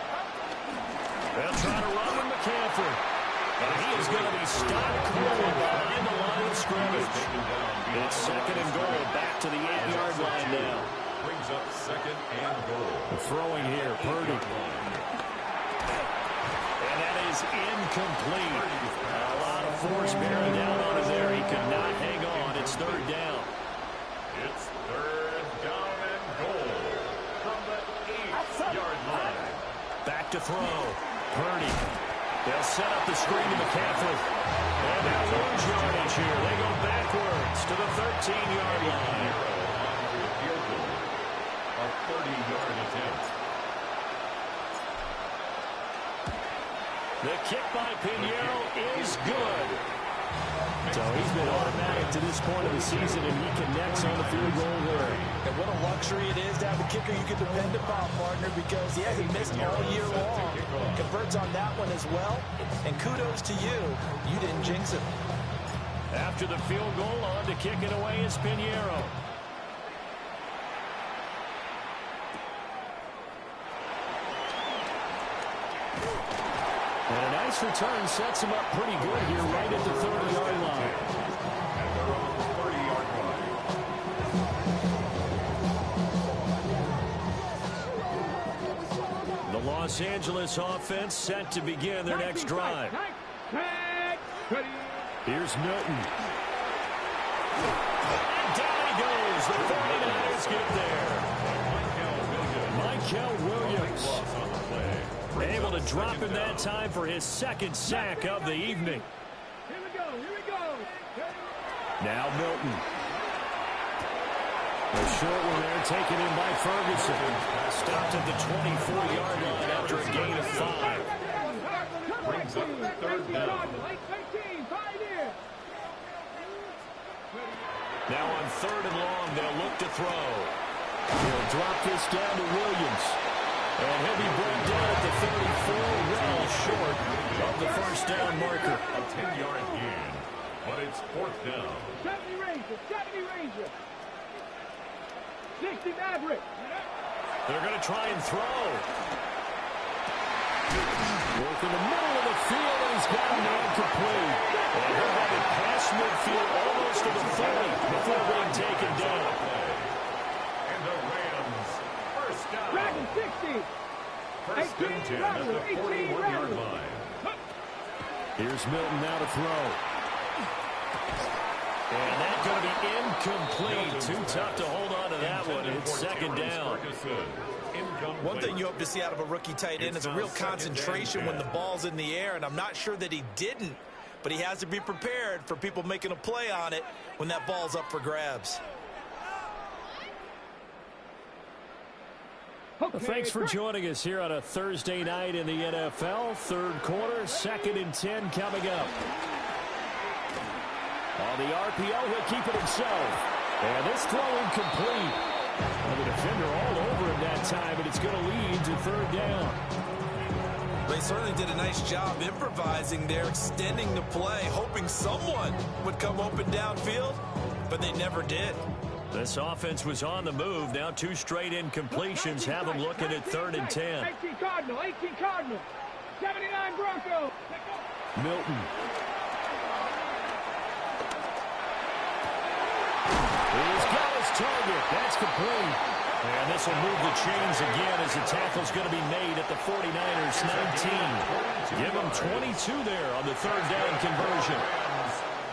They'll try to run with McCaffrey. And he is going to be stopped cold behind the line of scrimmage. It's 2nd and goal, back to the 8-yard line now.
Brings up 2nd and goal.
Throwing here, Purdy.
And that is incomplete. A lot of force bearing down on him there. He could not hang on. It's 3rd down.
It's 3rd down and goal from the 8-yard line.
Back to throw. Purdy. They'll set up the screen to McCaffrey. And they'll lose yardage here. They go backwards to the 13-yard line.
Field goal. A 30-yard attempt.
The kick by Pinheiro is good.
So he's been automatic to this point of the season, and he connects on the field goal there.
And what a luxury it is to have a kicker you can depend upon, partner, because he hasn't missed all year long. Converts on that one as well. And kudos to you. You didn't jinx him.
After the field goal, on to kick it away is Pinheiro.
And a nice return sets him up pretty good here right at the 30-yard line.
And they're on the 30-yard line.
Los Angeles offense set to begin their next drive. Here's Milton. And down he goes. The 49ers get there. Michael Williams able to drop him that time for his second sack of the evening.
Here we go.
Now Milton. A short one there taken in by Ferguson. Stopped at the 24-yard line after a gain of 5.
Brings up third down.
Now on 3rd and long, they'll look to throw. He'll drop this down to Williams. And he'll be brought down at the 34, well short of the first down marker.
A 10-yard gain, but it's 4th down.
70 Ranger. 60 Maverick.
They're going to try and throw. Work in the middle of the field, and he's got him incomplete. And he'll have it past midfield almost to the 30 before being taken down.
And the Rams, first down.
Dragon 60.
First and 10 at the 41-yard line.
Here's Milton now to throw. And that's going to be incomplete. Too tough to hold on to that one. It's 2nd down.
One thing you hope to see out of a rookie tight end is a real concentration when the ball's in the air, and I'm not sure that he didn't, but he has to be prepared for people making a play on it when that ball's up for grabs.
Well, thanks for joining us here on a Thursday night in the NFL. 3rd quarter, 2nd and 10 coming up. On the RPO, he'll keep it himself. And this throw incomplete. And the defender all over him that time, and it's going to lead to 3rd down.
They certainly did a nice job improvising there, extending the play, hoping someone would come open downfield, but they never did.
This offense was on the move. Now 2 straight incompletions have them looking at 3rd and 10.
18 Cardinal. 79 Bronco.
Milton. He's got his target. That's complete. And this will move the chains again as the tackle's going to be made at the 49ers 19. Give him 22 there on the 3rd down conversion.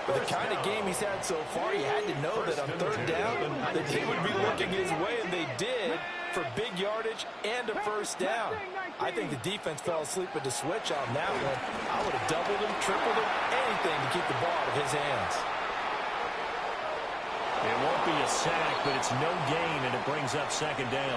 With the kind of game he's had so far, you had to know that on 3rd down that they would be looking his way, and they did, for big yardage and a first down. I think the defense fell asleep with the switch on that one. I would have doubled him, tripled him, anything to keep the ball out of his hands.
It won't be a sack, but it's no gain, and it brings up 2nd down.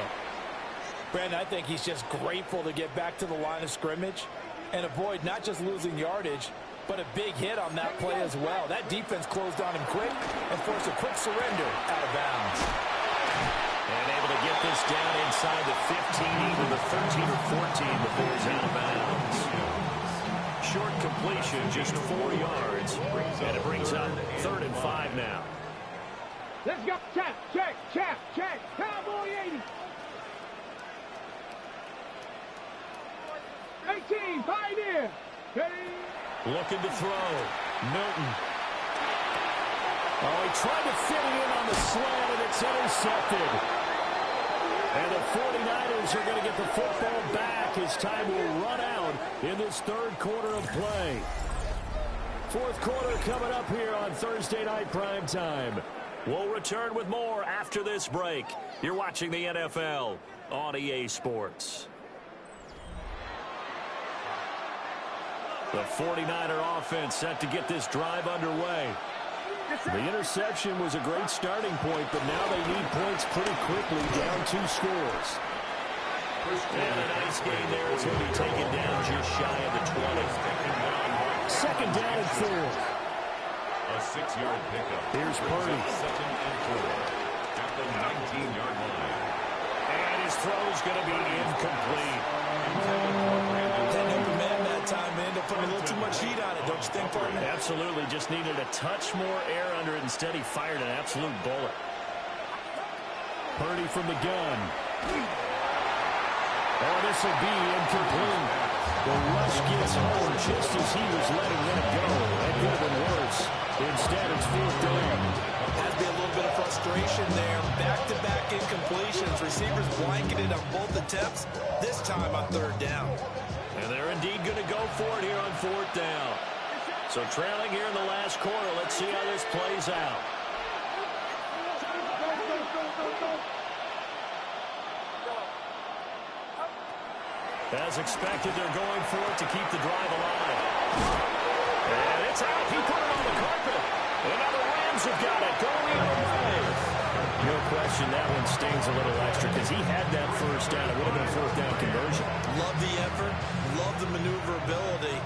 Brandon, I think he's just grateful to get back to the line of scrimmage and avoid not just losing yardage, but a big hit on that play as well. That defense closed on him quick and forced a quick surrender out of bounds.
And able to get this down inside the 15, even the 13 or 14 before he's out of bounds. Short completion, just 4 yards, and it brings up 3rd and 5 now.
Let's go. Check. Cowboy 80. 18, Pioneer.
Looking to throw. Milton. Oh, he tried to fit it in on the slant, and it's intercepted. And the 49ers are going to get the football back as time will run out in this 3rd quarter of play. 4th quarter coming up here on Thursday Night Primetime. We'll return with more after this break. You're watching the NFL on EA Sports. The 49er offense set to get this drive underway. The interception was a great starting point, but now they need points pretty quickly, down 2 scores. And a nice gain there as he'll be taken down just shy of the 20. 2nd down and 4.
A 6-yard pickup.
Here's Purdy.
2nd and 4 at the 19-yard line.
And his throw's going to be incomplete.
That open man that time, man. They put a little too much heat on it, don't you think, partner?
Absolutely. Just needed a touch more air under it. Instead, he fired an absolute bullet. Purdy from the gun. Oh, this will be incomplete. The rush gets home just as he was letting that go. That could have been worse. Instead, it's 4th down.
Has to be a little bit of frustration there. Back-to-back incompletions. Receivers blanketed on both attempts, this time on third down.
And they're indeed going to go for it here on fourth down. So trailing here in the last quarter, let's see how this plays out. As expected, they're going for it to keep the drive alive. And it's out. He put it on the carpet. And now the Rams have got it. Going the other way. No question, that one stings a little extra because he had that first down. It would have been a fourth down conversion.
Love the effort. Love the maneuverability.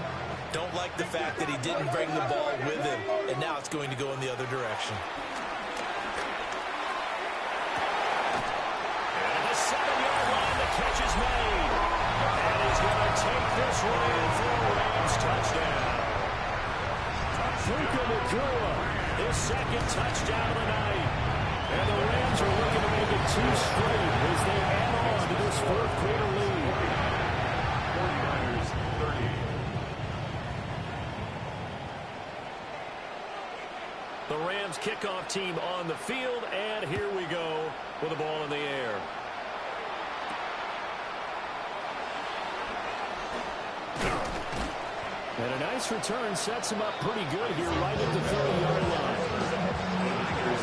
Don't like the fact that he didn't bring the ball with him. And now it's going to go in the other direction.
And at the 7-yard line, the catch is made. And he's going to take this one in for a Rams touchdown. Puka Nacua, his second touchdown of the night. And the Rams are looking to make it 2 straight as they add on to this fourth quarter lead.
49ers 30.
The Rams kickoff team on the field, and here we go with the ball in the air. And a nice return sets him up pretty good here right at the 30-yard line.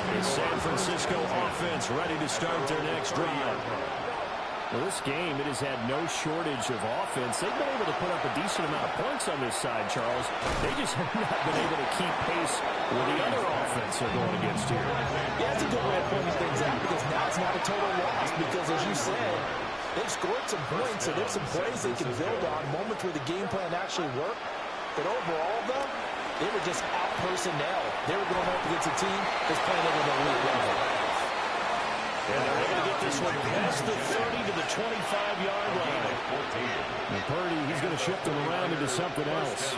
The San Francisco offense ready to start their next drive.
Well, this game, it has had no shortage of offense. They've been able to put up a decent amount of points on this side, Charles. They just have not been able to keep pace with the other offense they're going against here.
Yeah, that's a good way of pointing things out because now it's not a total loss because, as you said, they've scored some points and there's some plays they can build on, moments where the game plan actually worked. But overall, though, they were just out personnel. They were going up against a team that's playing at an elite level.
And they're able to get this one past the 30 to the 25-yard line.
And Purdy, he's going to shift them around into something else.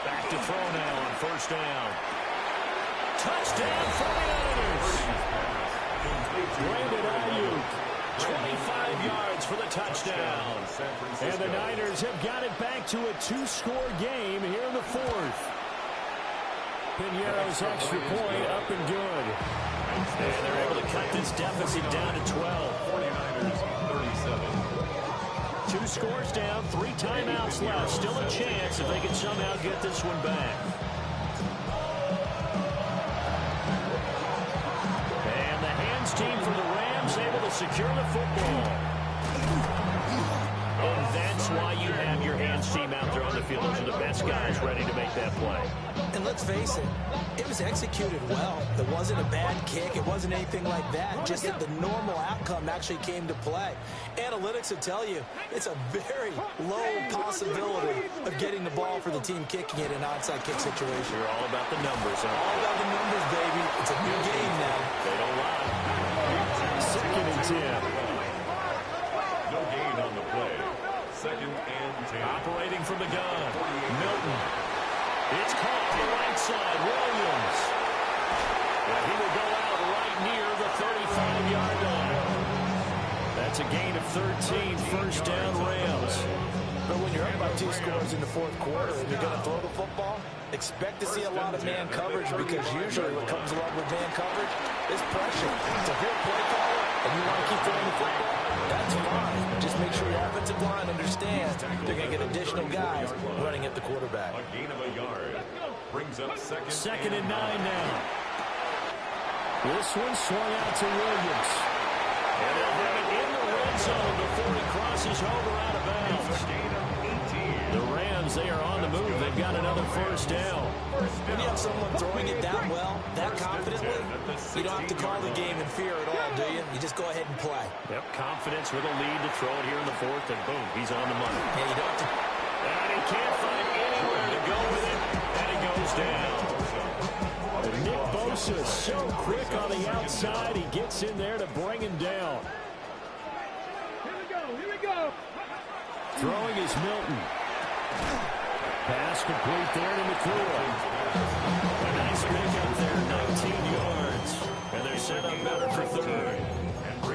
Back to throw now on first down. Touchdown 49ers. Brandon Ayuk, 25 yards for the touchdown. And the Niners have got it back to a 2-score game here in the fourth. Piñeiro's extra point up and good. And they're able to cut this deficit down to 12.
49ers 37.
2 scores down, 3 timeouts left. Still a chance if they can somehow get this one back. And the hands team for the Rams able to secure the football. And that's why you have your hands team out there on the field. Those are the best guys ready to make that play.
And let's face it, it was executed well. It wasn't a bad kick. It wasn't anything like that. Just that the normal outcome actually came to play. Analytics will tell you it's a very low possibility of getting the ball for the team kicking it in an onside kick situation.
You're all about the numbers. Huh?
All about the numbers, baby. It's a new game now.
They don't lie.
2nd and 10.
No gain on the play. 2nd and 10.
Operating from the gun. Milton. It's caught on the right side. Williams. And he will go out right near the 35-yard line. That's a gain of 13. First down, Rams.
But when you're up by 2 scores in the fourth quarter and you're going to throw the football, expect to see a lot of man coverage because usually what comes along with man coverage is pressure. It's a good play caller and you want to keep throwing the football, that's fine. Just make sure your offensive line understands they're going to get additional guys running at the quarterback.
A gain of a yard. Brings up
second and 9 now.
This one swung out to Williams.
And they'll have it in the red zone before he crosses over out of bounds. The Rams, they are on the move. They've got another first down.
When you have someone throwing it that well, that confidently, you don't have to call the game in fear at all, do you? You just go ahead and play.
Yep, confidence with a lead to throw it here in the fourth, and boom, he's on the money.
Yeah, you don't have to.
And he can't find anywhere to go with it, and he goes down.
And Nick Bosa so quick on the outside, he gets in there to bring him down.
Here we go.
Throwing is Milton. Pass complete there to McCoy.
A nice pick up there, 19 yards. And they're set up better for third.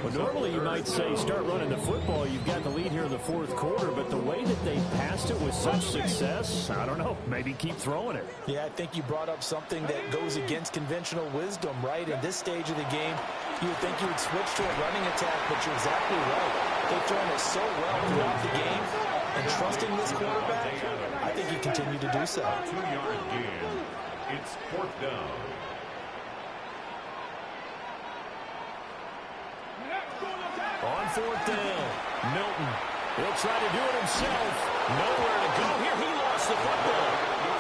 Well, normally you might might say start running the football. You've got the lead here in the fourth quarter, but the way that they passed it with such success, I don't know, maybe keep throwing it.
Yeah, I think you brought up something that goes against conventional wisdom, right? In this stage of the game, you would think you would switch to a running attack, but you're exactly right. They've thrown it so well throughout the game, and trusting this quarterback, I think you continue to do so.
2-yard gain. It's 4th down.
On 4th down, Milton. He'll try to do it himself. Nowhere to go here. He lost the football.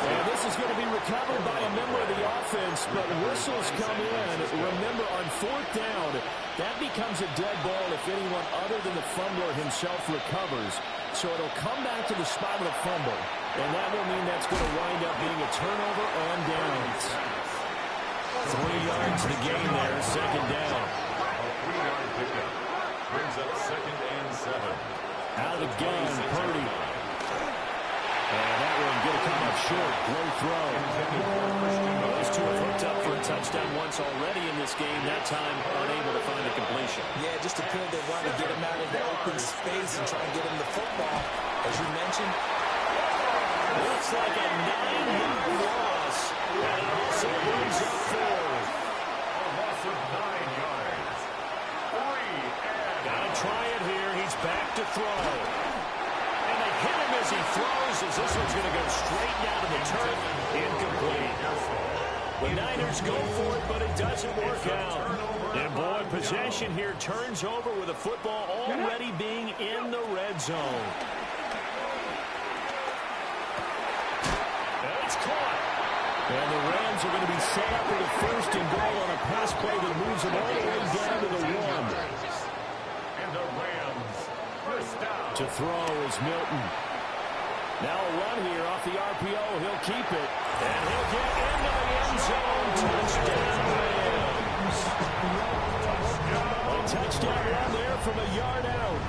And this is going to be recovered by a member of the offense, but whistles come in. Remember, on 4th down, that becomes a dead ball if anyone other than the fumbler himself recovers. So it'll come back to the spot of the fumble, and that will mean that's going to wind up being a turnover on downs. 3 yards to gain there, 2nd down.
A 3-yard pickup brings up 2nd and 7.
Out of the gun, Purdy. And that one going to come up short. Low throw. Those two have hooked up for a touchdown once already in this game. That time unable to find a completion.
Yeah, just appeared they wanted to get him out of the open space and try and get him the football. As you mentioned,
looks like a 9-yard loss. And it also brings up 4.
A loss of 9 yards. 3 and
Gotta try it here. He's back to throw. And they hit him as he throws, as this one's going to go straight down to the turf. Incomplete. The Niners go for it, but it doesn't work out. And boy, possession here turns over with a football already being in the red zone. And it's caught. And the Rams are going to be set up with a 1st and goal on a pass play that moves them all the way down to the 1.
And the Rams, 1st down.
To throw is Milton. Now a run here off the RPO. He'll keep it. And he'll get into the end zone. Touchdown, Rams. A touchdown run there from a yard out.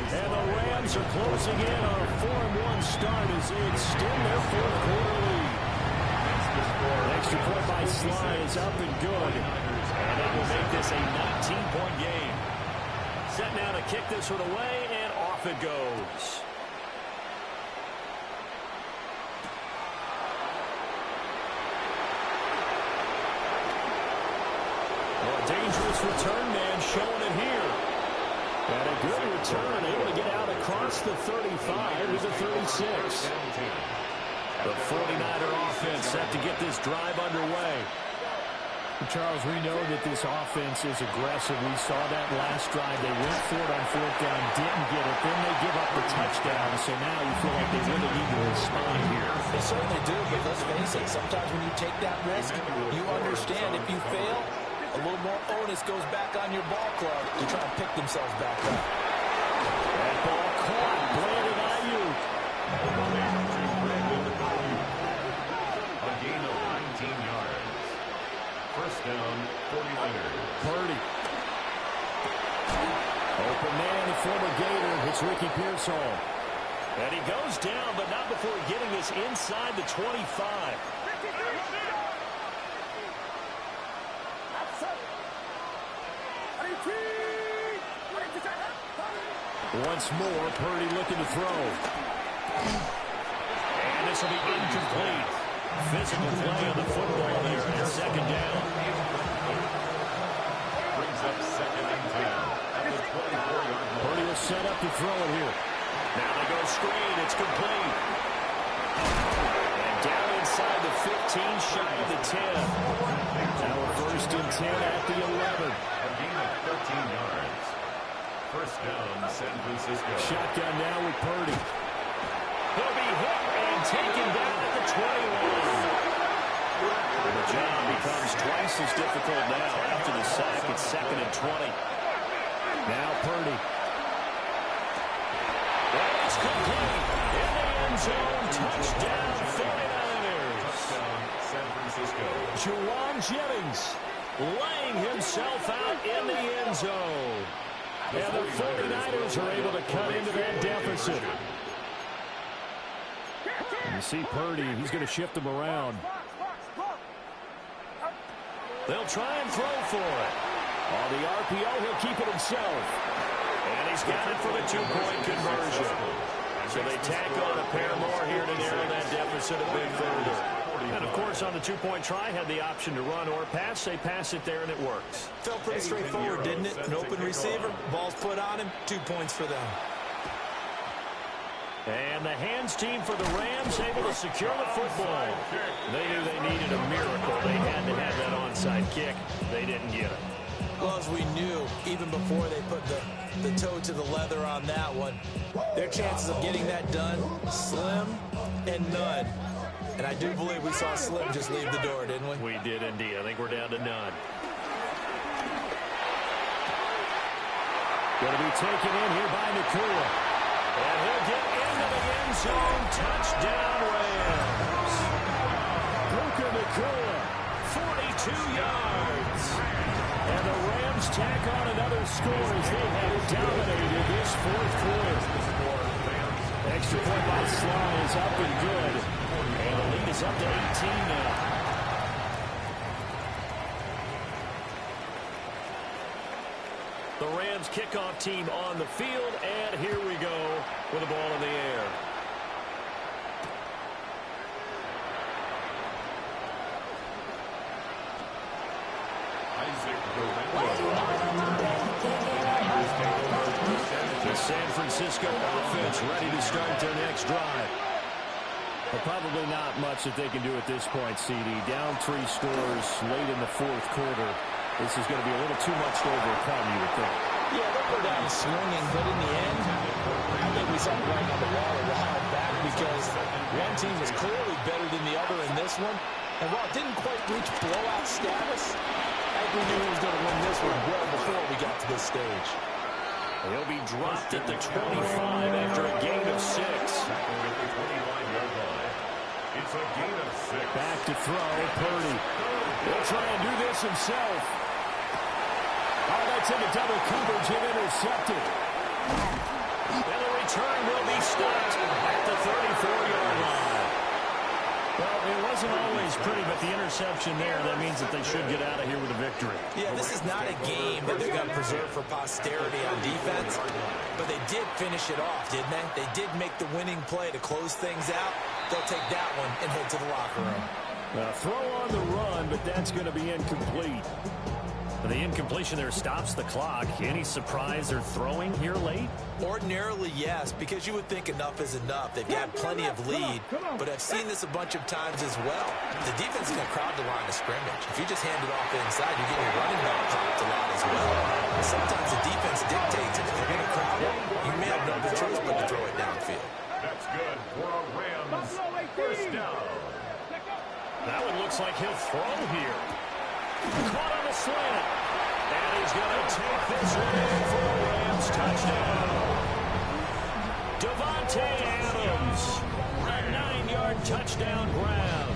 And the Rams are closing in on a 4-1 start as they extend their 4th quarter lead. Extra point by Sly is up and good. And that will make this a 19-point game. Set now to kick this one away, and off it goes. Well, a dangerous return man showing it here. And a good return, able to get out across the 35 to the 36. The 49er offense set to get this drive underway.
Charles, we know that this offense is aggressive. We saw that last drive. They went for it on 4th down, didn't get it. Then they give up the touchdown. So now you feel like they really need to respond here.
they certainly do, but let's face it, sometimes when you take that risk, you understand if you fail, a little more onus goes back on your ball club to try and pick themselves back up.
That ball caught. Brandon Ayuk.
A gain of 19 yards. 1st down, 49ers.
Purdy. Open man, the former Gator. It's Ricky Pearsall. And he goes down, but not before getting this inside the 25. Once more, Purdy looking to throw. And this will be incomplete. Physical play on the football here at 2nd down.
Brings up 2nd and 10 at the 24-yard line.
Purdy will set up to throw it here.
Now they go screen. It's complete. And down inside the 15, shy of the 10. Now a 1st and 10 at the 11.
A gain of 13 yards. 1st down, San Francisco.
Shotgun now with Purdy.
He'll be hit and taken down at the 21. The job becomes twice as difficult now after the sack. It's 2nd and 20.
Now Purdy.
And it's complete. In the end zone. Touchdown, 49ers.
Touchdown, San Francisco.
Juwan Jennings laying himself out in the end zone. And the 49ers are able to cut into that deficit.
You see Purdy, he's going to shift him around.
They'll try and throw for it. On the RPO, he'll keep it himself. he's got it for the two-point conversion. So they tack on a pair more here to narrow that deficit a bit further. And, of course, on the two-point try, had the option to run or pass. They pass it there, and it works.
Felt pretty straightforward, didn't it? An open receiver, ball's put on him, 2 points for them.
And the hands team for the Rams able to secure the football. They knew they needed a miracle. They had to have that onside kick. They didn't get it.
Well, as we knew, even before they put the toe to the leather on that one, their chances of getting that done, slim and none. And I do believe we saw Slim just leave the door, didn't we?
We did indeed. I think we're down to none. Going to be taken in here by Nacua. And he'll get into the end zone. Touchdown, Rams. Puka Nacua, 42 yards. And the Rams tack on another score as they have dominated this fourth quarter. Extra point by Sly is up and good. And the lead is up to 18 now. The Rams kickoff team on the field, and here we go with the ball in the air. The San Francisco offense ready to start their next drive.
Well, probably not much that they can do at this point, CD. Down 3 scores late in the fourth quarter. This is going to be a little too much to overcome, you would think.
Yeah, they'll go down swinging, but in the end, I think we saw right on the ball a while back because one team was clearly better than the other in this one. And while it didn't quite reach blowout status, I think we knew he was going to win this one well before we got to this stage.
He'll be dropped at the 25 after a gain of 6.
It's a gain of 6.
Back to throw, Purdy.
He'll try and do this himself. Oh, that's into double coverage and intercepted. And the return will be stopped at the 34-yard line. Well, it wasn't always pretty, but the interception there, that means that they should get out of here with a victory.
Yeah, this is not a game that they're going to preserve for posterity on defense, but they did finish it off, didn't they? They did make the winning play to close things out. They'll take that one and head to the locker room.
Throw on the run, but that's going to be incomplete.
The incompletion there stops the clock. Any surprise they're throwing here late?
Ordinarily, yes, because you would think enough is enough. They've got plenty of lead, but I've seen this a bunch of times as well. The defense is going to crowd the line of scrimmage. If you just hand it off inside, you get your running back popped a lot as well. Sometimes the defense dictates it. If they're going to crowd it, you may have no other choice but to throw it downfield.
That's good for a Rams first down.
That one looks like he'll throw here. Caught on a slant. And he's going to take this one in for a Rams touchdown. Davante Adams. A 9-yard touchdown ground.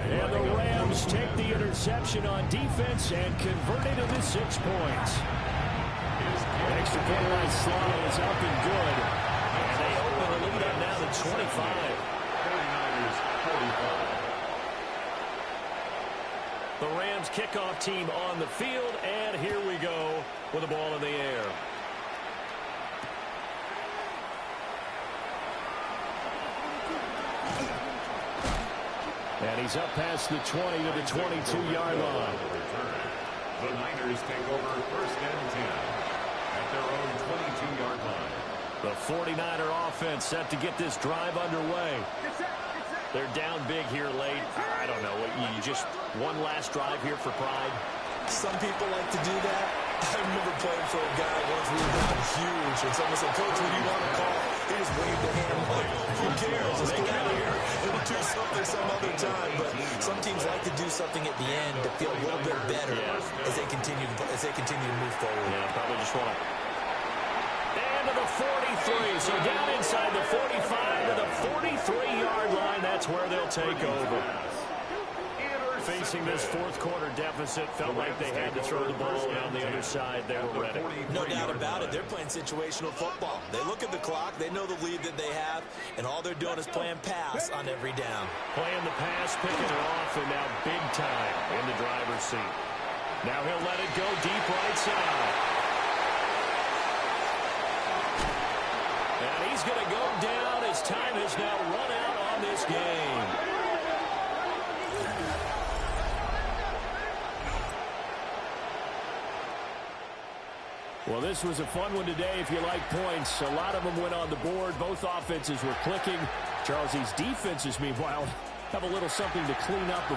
And the Rams take the interception on defense and convert it into 6 points. Extra point line slide is up and good. And they open the lead up now to 25.
49ers 45.
The Rams kickoff team on the field, and here we go with the ball in the air. And he's up past the 20 to the 22-yard line.
The Niners take over first and 10 at their own 22-yard line.
The 49er offense set to get this drive underway. They're down big here late. I don't know. You just one last drive here for pride?
Some people like to do that. I remember playing for a guy once. We were down huge, and someone said, "Coach, what do you want to call?" He just waved a hand like, "Who cares? Let's get out of here and do something some other time." But some teams like to do something at the end to feel a little bit better as they continue to move forward.
Yeah, probably just want to. And to the 43. So down inside the 45 to the 43-yard line. That's where they'll take over. Facing this fourth quarter deficit, felt like they had to throw the ball, and on the other side, they were ready.
No doubt about it. They're playing situational football. They look at the clock, they know the lead that they have, and all they're doing is playing pass on every down.
Playing the pass, picking it off, and now big time in the driver's seat. Now he'll let it go deep right side. one down as time has now run out on this game.
Well, this was a fun one today if you like points. A lot of them went on the board. Both offenses were clicking. Charles, these defenses, meanwhile, have a little something to clean up before